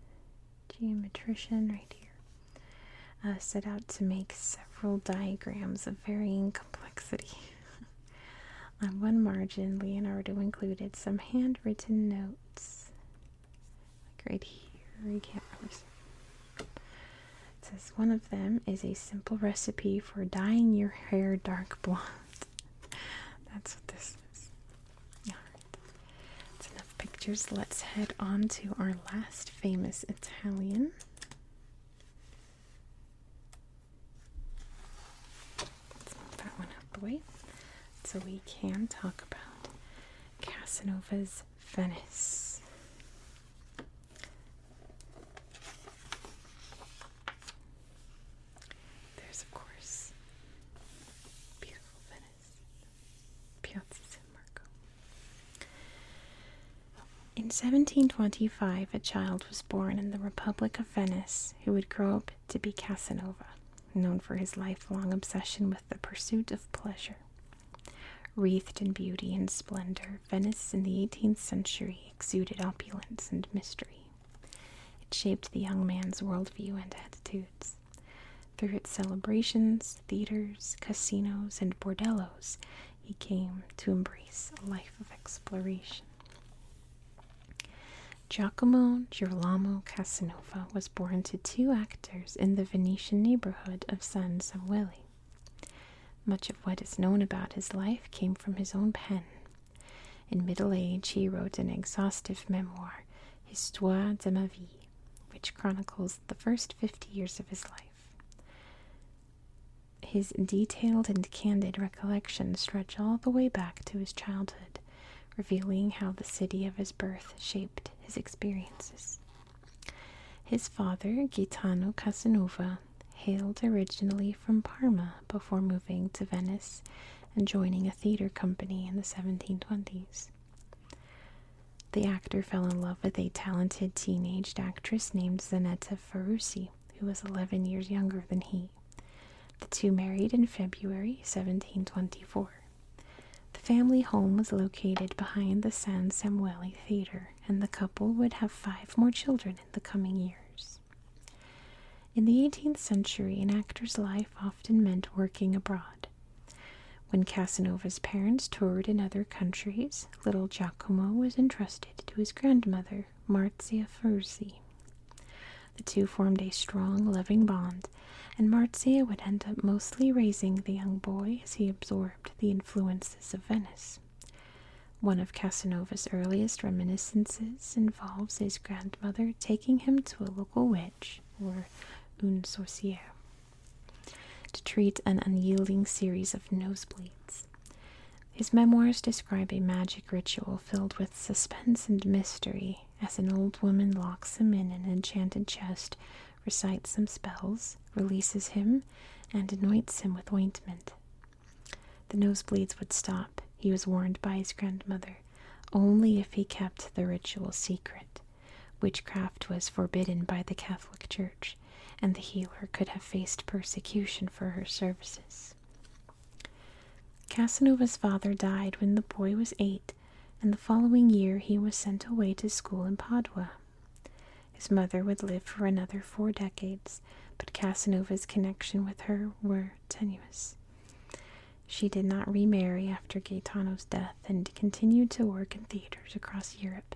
A: geometrician right here set out to make several diagrams of varying complexity. On one margin, Leonardo included some handwritten notes, like right here. You can't really see. It says one of them is a simple recipe for dyeing your hair dark blonde. That's what this is. Alright. That's enough pictures. Let's head on to our last famous Italian. Let's move that one out the way so we can talk about Casanova's Venice. There's, of course, beautiful Venice, Piazza San Marco. In 1725, a child was born in the Republic of Venice who would grow up to be Casanova, known for his lifelong obsession with the pursuit of pleasure. Wreathed in beauty and splendor, Venice in the 18th century exuded opulence and mystery. It shaped the young man's worldview and attitudes. Through its celebrations, theaters, casinos, and bordellos, he came to embrace a life of exploration. Giacomo Girolamo Casanova was born to two actors in the Venetian neighborhood of San Samuele. Much of what is known about his life came from his own pen. In middle age, he wrote an exhaustive memoir, Histoire de ma vie, which chronicles the first 50 years of his life. His detailed and candid recollections stretch all the way back to his childhood, revealing how the city of his birth shaped his experiences. His father, Gaetano Casanova, hailed originally from Parma before moving to Venice and joining a theater company in the 1720s. The actor fell in love with a talented teenage actress named Zanetta Ferrucci, who was 11 years younger than he. The two married in February 1724. The family home was located behind the San Samuele Theater, and the couple would have 5 more children in the coming years. In the 18th century, an actor's life often meant working abroad. When Casanova's parents toured in other countries, little Giacomo was entrusted to his grandmother, Marzia Ferrucci. The two formed a strong, loving bond, and Marzia would end up mostly raising the young boy as he absorbed the influences of Venice. One of Casanova's earliest reminiscences involves his grandmother taking him to a local witch, or une sorcière, to treat an unyielding series of nosebleeds. His memoirs describe a magic ritual filled with suspense and mystery, as an old woman locks him in an enchanted chest, recites some spells, releases him, and anoints him with ointment. The nosebleeds would stop, he was warned by his grandmother, only if he kept the ritual secret. Witchcraft was forbidden by the Catholic Church, and the healer could have faced persecution for her services. Casanova's father died when the boy was 8, and the following year he was sent away to school in Padua. His mother would live for another 4 decades, but Casanova's connection with her were tenuous. She did not remarry after Gaetano's death and continued to work in theaters across Europe.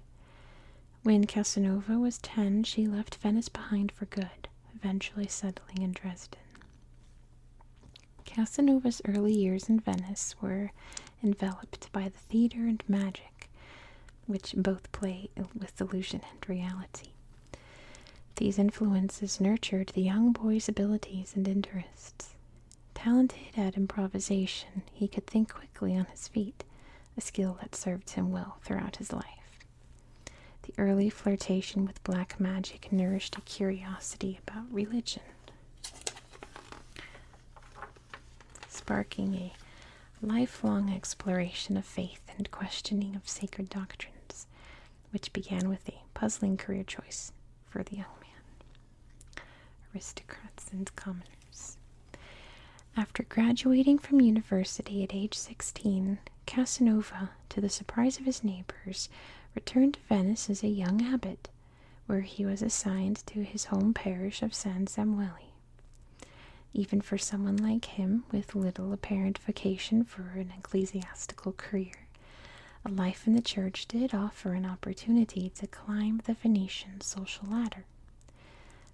A: When Casanova was 10, she left Venice behind for good, eventually settling in Dresden. Casanova's early years in Venice were enveloped by the theater and magic, which both play with illusion and reality. These influences nurtured the young boy's abilities and interests. Talented at improvisation, he could think quickly on his feet, a skill that served him well throughout his life. The early flirtation with black magic nourished a curiosity about religion, sparking a lifelong exploration of faith and questioning of sacred doctrines, which began with a puzzling career choice for the young man. Aristocrats and commoners. After graduating from university at age 16, Casanova, to the surprise of his neighbors, returned to Venice as a young abbot, where he was assigned to his home parish of San Samuele. Even for someone like him, with little apparent vocation for an ecclesiastical career, a life in the church did offer an opportunity to climb the Venetian social ladder.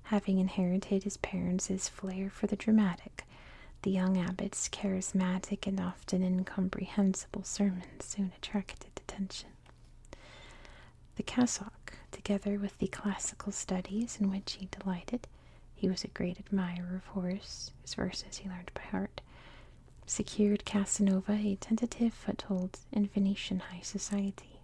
A: Having inherited his parents' flair for the dramatic, the young abbot's charismatic and often incomprehensible sermons soon attracted attention. The cassock, together with the classical studies in which he delighted — he was a great admirer of Horace, whose verses he learned by heart — secured Casanova a tentative foothold in Venetian high society.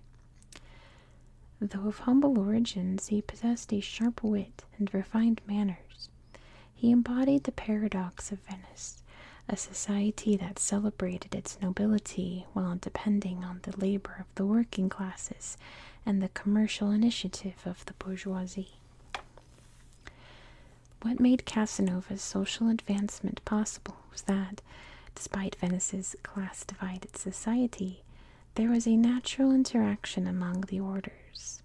A: Though of humble origins, he possessed a sharp wit and refined manners. He embodied the paradox of Venice, a society that celebrated its nobility while depending on the labor of the working classes and the commercial initiative of the bourgeoisie. What made Casanova's social advancement possible was that, despite Venice's class-divided society, there was a natural interaction among the orders.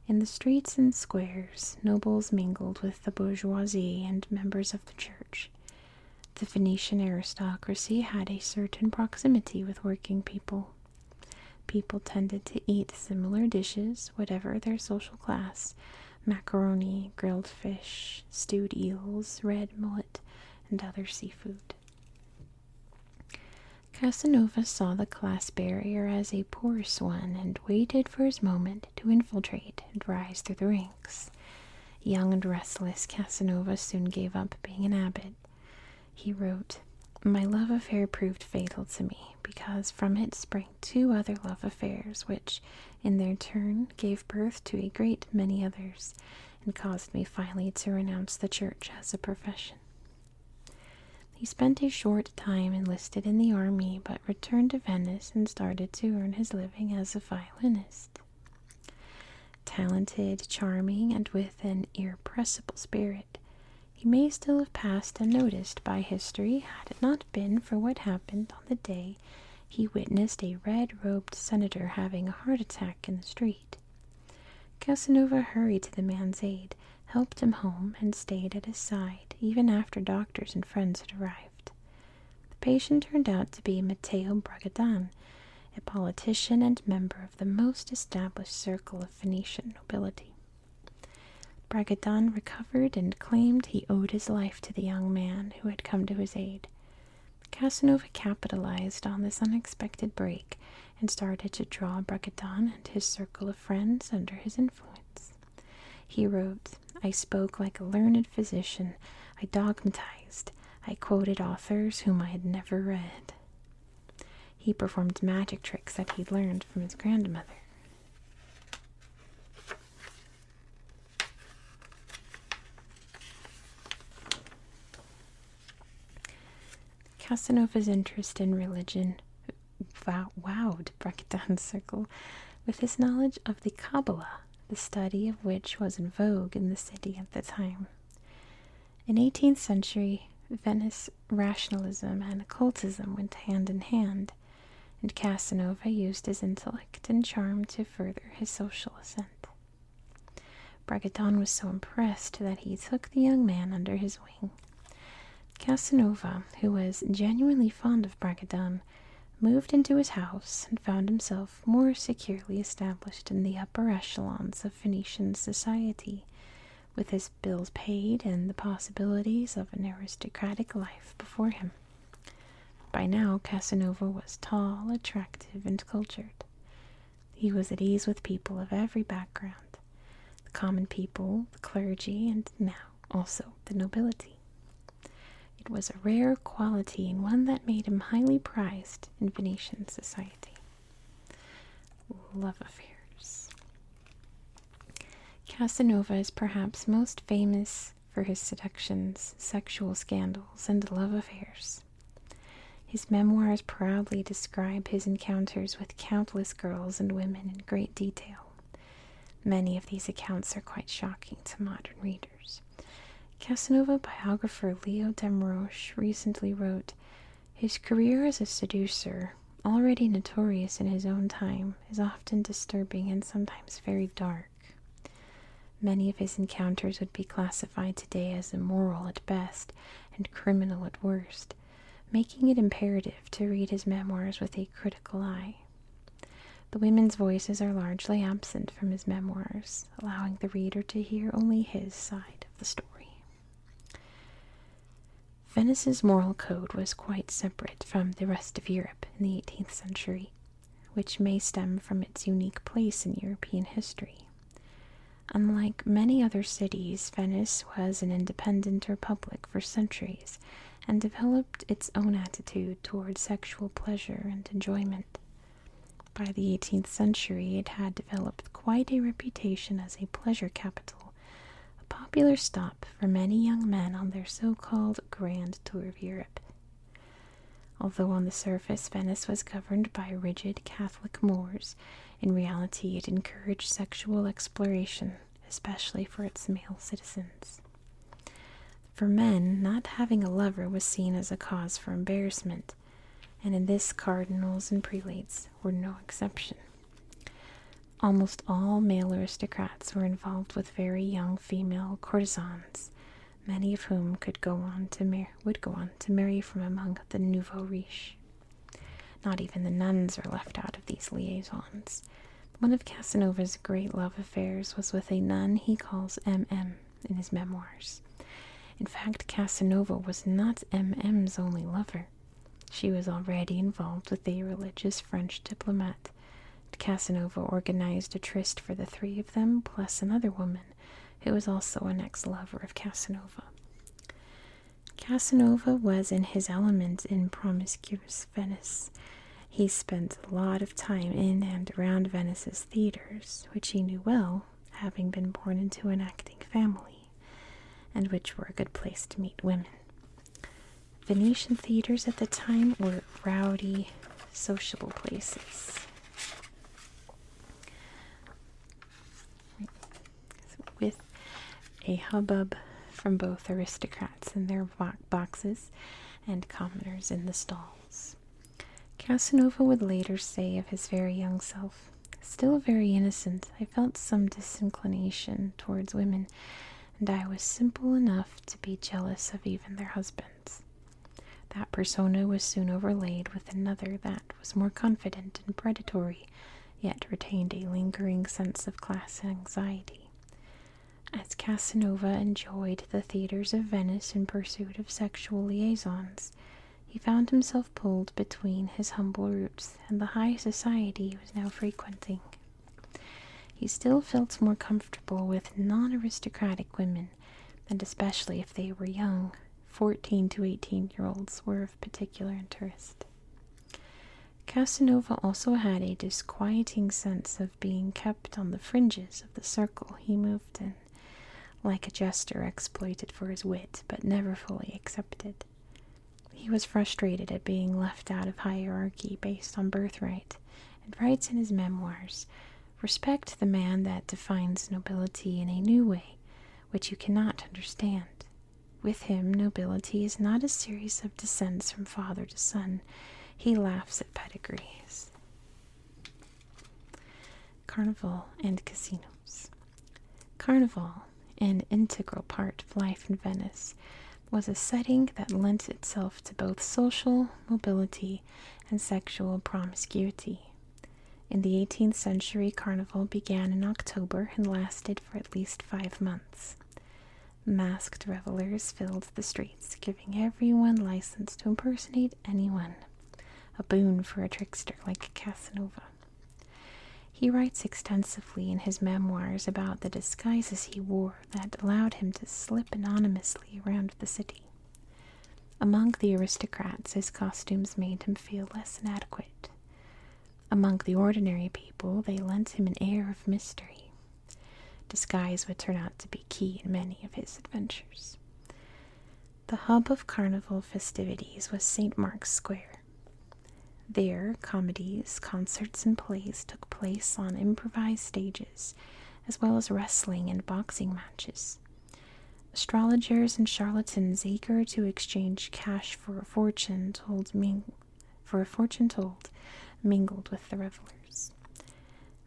A: In the streets and squares, nobles mingled with the bourgeoisie and members of the church. The Venetian aristocracy had a certain proximity with working people. People tended to eat similar dishes, whatever their social class: macaroni, grilled fish, stewed eels, red mullet, and other seafood. Casanova saw the class barrier as a porous one and waited for his moment to infiltrate and rise through the ranks. Young and restless, Casanova soon gave up being an abbot. He wrote, "My love affair proved fatal to me, because from it sprang 2 other love affairs, which, in their turn, gave birth to a great many others, and caused me finally to renounce the church as a profession." He spent a short time enlisted in the army, but returned to Venice and started to earn his living as a violinist. Talented, charming, and with an irrepressible spirit, he may still have passed unnoticed by history had it not been for what happened on the day he witnessed a red-robed senator having a heart attack in the street. Casanova hurried to the man's aid, helped him home, and stayed at his side, even after doctors and friends had arrived. The patient turned out to be Matteo Bragadin, a politician and member of the most established circle of Venetian nobility. Bragadin recovered and claimed he owed his life to the young man who had come to his aid. Casanova capitalized on this unexpected break and started to draw Bragadin and his circle of friends under his influence. He wrote, "I spoke like a learned physician. I dogmatized. I quoted authors whom I had never read." He performed magic tricks that he'd learned from his grandmother. Casanova's interest in religion wowed Bragadin's circle with his knowledge of the Kabbalah, the study of which was in vogue in the city at the time. In 18th century Venice, rationalism and occultism went hand in hand, and Casanova used his intellect and charm to further his social ascent. Bragadin was so impressed that he took the young man under his wing. Casanova, who was genuinely fond of Bragadin, moved into his house and found himself more securely established in the upper echelons of Venetian society, with his bills paid and the possibilities of an aristocratic life before him. By now, Casanova was tall, attractive, and cultured. He was at ease with people of every background, the common people, the clergy, and now also the nobility. It was a rare quality and one that made him highly prized in Venetian society. Love affairs. Casanova is perhaps most famous for his seductions, sexual scandals, and love affairs. His memoirs proudly describe his encounters with countless girls and women in great detail. Many of these accounts are quite shocking to modern readers. Casanova biographer Leo Desmaroches recently wrote, "His career as a seducer, already notorious in his own time, is often disturbing and sometimes very dark. Many of his encounters would be classified today as immoral at best and criminal at worst, making it imperative to read his memoirs with a critical eye. The women's voices are largely absent from his memoirs, allowing the reader to hear only his side of the story." Venice's moral code was quite separate from the rest of Europe in the 18th century, which may stem from its unique place in European history. Unlike many other cities, Venice was an independent republic for centuries and developed its own attitude toward sexual pleasure and enjoyment. By the 18th century, it had developed quite a reputation as a pleasure capital, a popular stop for many young men on their so-called grand tour of Europe. Although on the surface Venice was governed by rigid Catholic Moors, in reality it encouraged sexual exploration, especially for its male citizens. For men, not having a lover was seen as a cause for embarrassment, and in this cardinals and prelates were no exception. Almost all male aristocrats were involved with very young female courtesans, many of whom would go on to marry from among the nouveau riche. Not even the nuns are left out of these liaisons. One of Casanova's great love affairs was with a nun he calls M.M. in his memoirs. In fact, Casanova was not M.M.'s only lover. She was already involved with a religious French diplomat. Casanova organized a tryst for the three of them, plus another woman, who was also an ex-lover of Casanova. Casanova was in his element in promiscuous Venice. He spent a lot of time in and around Venice's theaters, which he knew well, having been born into an acting family, and which were a good place to meet women. Venetian theaters at the time were rowdy, sociable places. With a hubbub from both aristocrats in their boxes and commoners in the stalls. Casanova would later say of his very young self, "Still very innocent, I felt some disinclination towards women, and I was simple enough to be jealous of even their husbands." That persona was soon overlaid with another that was more confident and predatory, yet retained a lingering sense of class anxiety. As Casanova enjoyed the theaters of Venice in pursuit of sexual liaisons, he found himself pulled between his humble roots and the high society he was now frequenting. He still felt more comfortable with non-aristocratic women, and especially if they were young. 14 to 18-year-olds were of particular interest. Casanova also had a disquieting sense of being kept on the fringes of the circle he moved in, like a jester exploited for his wit, but never fully accepted. He was frustrated at being left out of hierarchy based on birthright, and writes in his memoirs, "Respect the man that defines nobility in a new way, which you cannot understand. With him, nobility is not a series of descents from father to son. He laughs at pedigrees." Carnival and casinos. Carnival, an integral part of life in Venice, was a setting that lent itself to both social mobility and sexual promiscuity. In the 18th century, Carnival began in October and lasted for at least 5 months. Masked revelers filled the streets, giving everyone license to impersonate anyone, a boon for a trickster like Casanova. He writes extensively in his memoirs about the disguises he wore that allowed him to slip anonymously around the city. Among the aristocrats, his costumes made him feel less inadequate. Among the ordinary people, they lent him an air of mystery. Disguise would turn out to be key in many of his adventures. The hub of carnival festivities was St. Mark's Square. There, comedies, concerts, and plays took place on improvised stages, as well as wrestling and boxing matches. Astrologers and charlatans eager to exchange cash for a fortune told mingled with the revelers.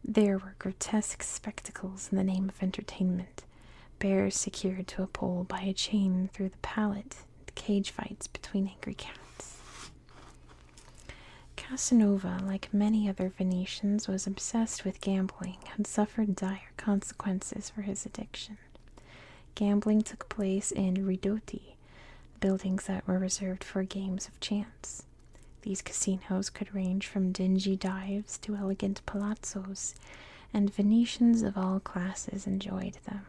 A: There were grotesque spectacles in the name of entertainment, bears secured to a pole by a chain through the pallet, and cage fights between angry cats. Casanova, like many other Venetians, was obsessed with gambling and suffered dire consequences for his addiction. Gambling took place in ridotti, buildings that were reserved for games of chance. These casinos could range from dingy dives to elegant palazzos, and Venetians of all classes enjoyed them.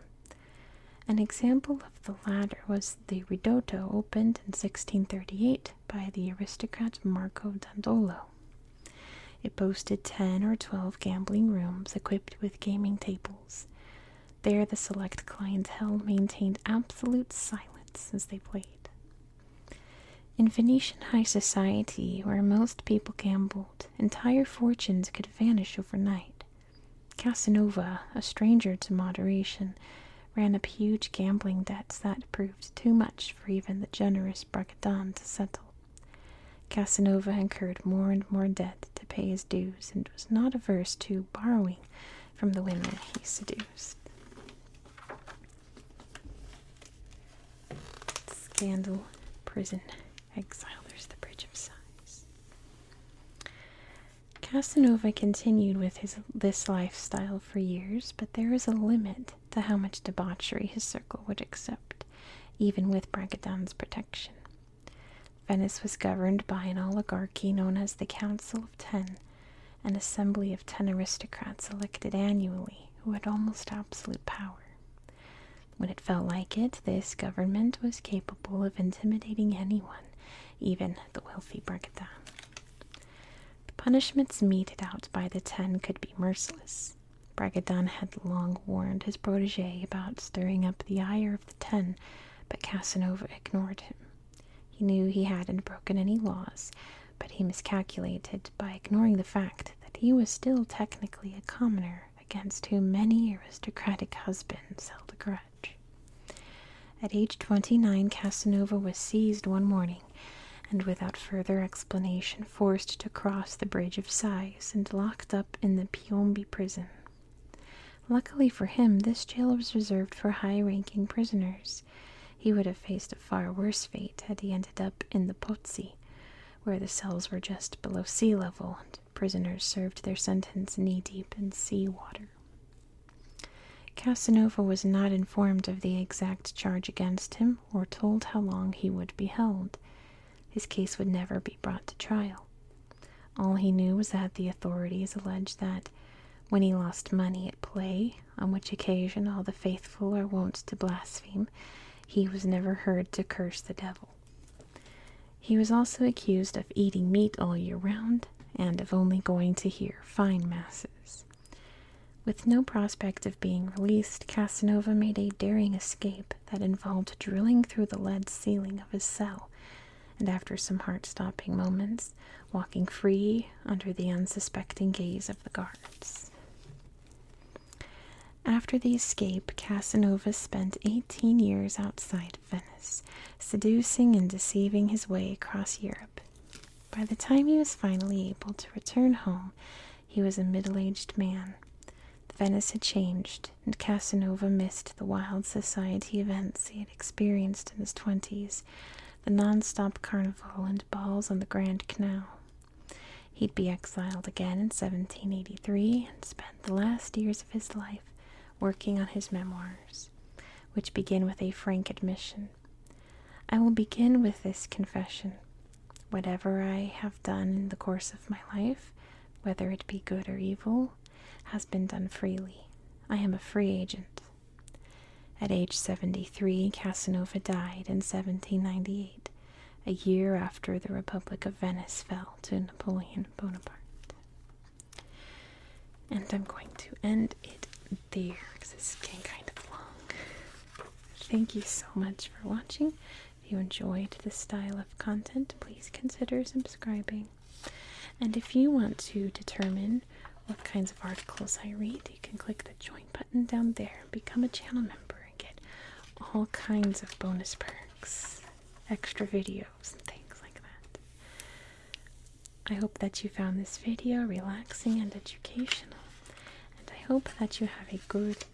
A: An example of the latter was the ridotto opened in 1638 by the aristocrat Marco Dandolo. It boasted 10 or 12 gambling rooms equipped with gaming tables. There the select clientele maintained absolute silence as they played. In Venetian high society, where most people gambled, entire fortunes could vanish overnight. Casanova, a stranger to moderation, ran up huge gambling debts that proved too much for even the generous Bragadin to settle. Casanova incurred more and more debt to pay his dues and was not averse to borrowing from the women he seduced. Scandal, prison, exile. There's the Bridge of Sighs. Casanova continued with this lifestyle for years, but there is a limit to how much debauchery his circle would accept, even with Bragadin's protection. Venice was governed by an oligarchy known as the Council of Ten, an assembly of 10 aristocrats elected annually who had almost absolute power. When it felt like it, this government was capable of intimidating anyone, even the wealthy Bragadin. The punishments meted out by the 10 could be merciless. Bragadin had long warned his protege about stirring up the ire of the 10, but Casanova ignored him. He knew he hadn't broken any laws, but he miscalculated by ignoring the fact that he was still technically a commoner against whom many aristocratic husbands held a grudge. At age 29, Casanova was seized one morning and without further explanation forced to cross the Bridge of Sighs and locked up in the Piombi prison. Luckily for him, this jail was reserved for high-ranking prisoners. He would have faced a far worse fate had he ended up in the Pozzi, where the cells were just below sea level and prisoners served their sentence knee-deep in seawater. Casanova was not informed of the exact charge against him or told how long he would be held. His case would never be brought to trial. All he knew was that the authorities alleged that when he lost money at play, on which occasion all the faithful are wont to blaspheme, he was never heard to curse the devil. He was also accused of eating meat all year round and of only going to hear fine masses. With no prospect of being released, Casanova made a daring escape that involved drilling through the lead ceiling of his cell, and after some heart-stopping moments, walking free under the unsuspecting gaze of the guards. After the escape, Casanova spent 18 years outside Venice, seducing and deceiving his way across Europe. By the time he was finally able to return home, he was a middle-aged man. Venice had changed, and Casanova missed the wild society events he had experienced in his 20s, the non-stop carnival and balls on the Grand Canal. He'd be exiled again in 1783 and spent the last years of his life working on his memoirs, which begin with a frank admission. I will begin with this confession. Whatever I have done in the course of my life, whether it be good or evil, has been done freely. I am a free agent. At age 73, Casanova died in 1798, a year after the Republic of Venice fell to Napoleon Bonaparte. And I'm going to end it there because it's getting kind of long. Thank you so much for watching. If you enjoyed this style of content, please consider subscribing. And if you want to determine what kinds of articles I read, you can click the join button down there and become a channel member and get all kinds of bonus perks, extra videos, and things like that. I hope that you found this video relaxing and educational, and I hope that you have a good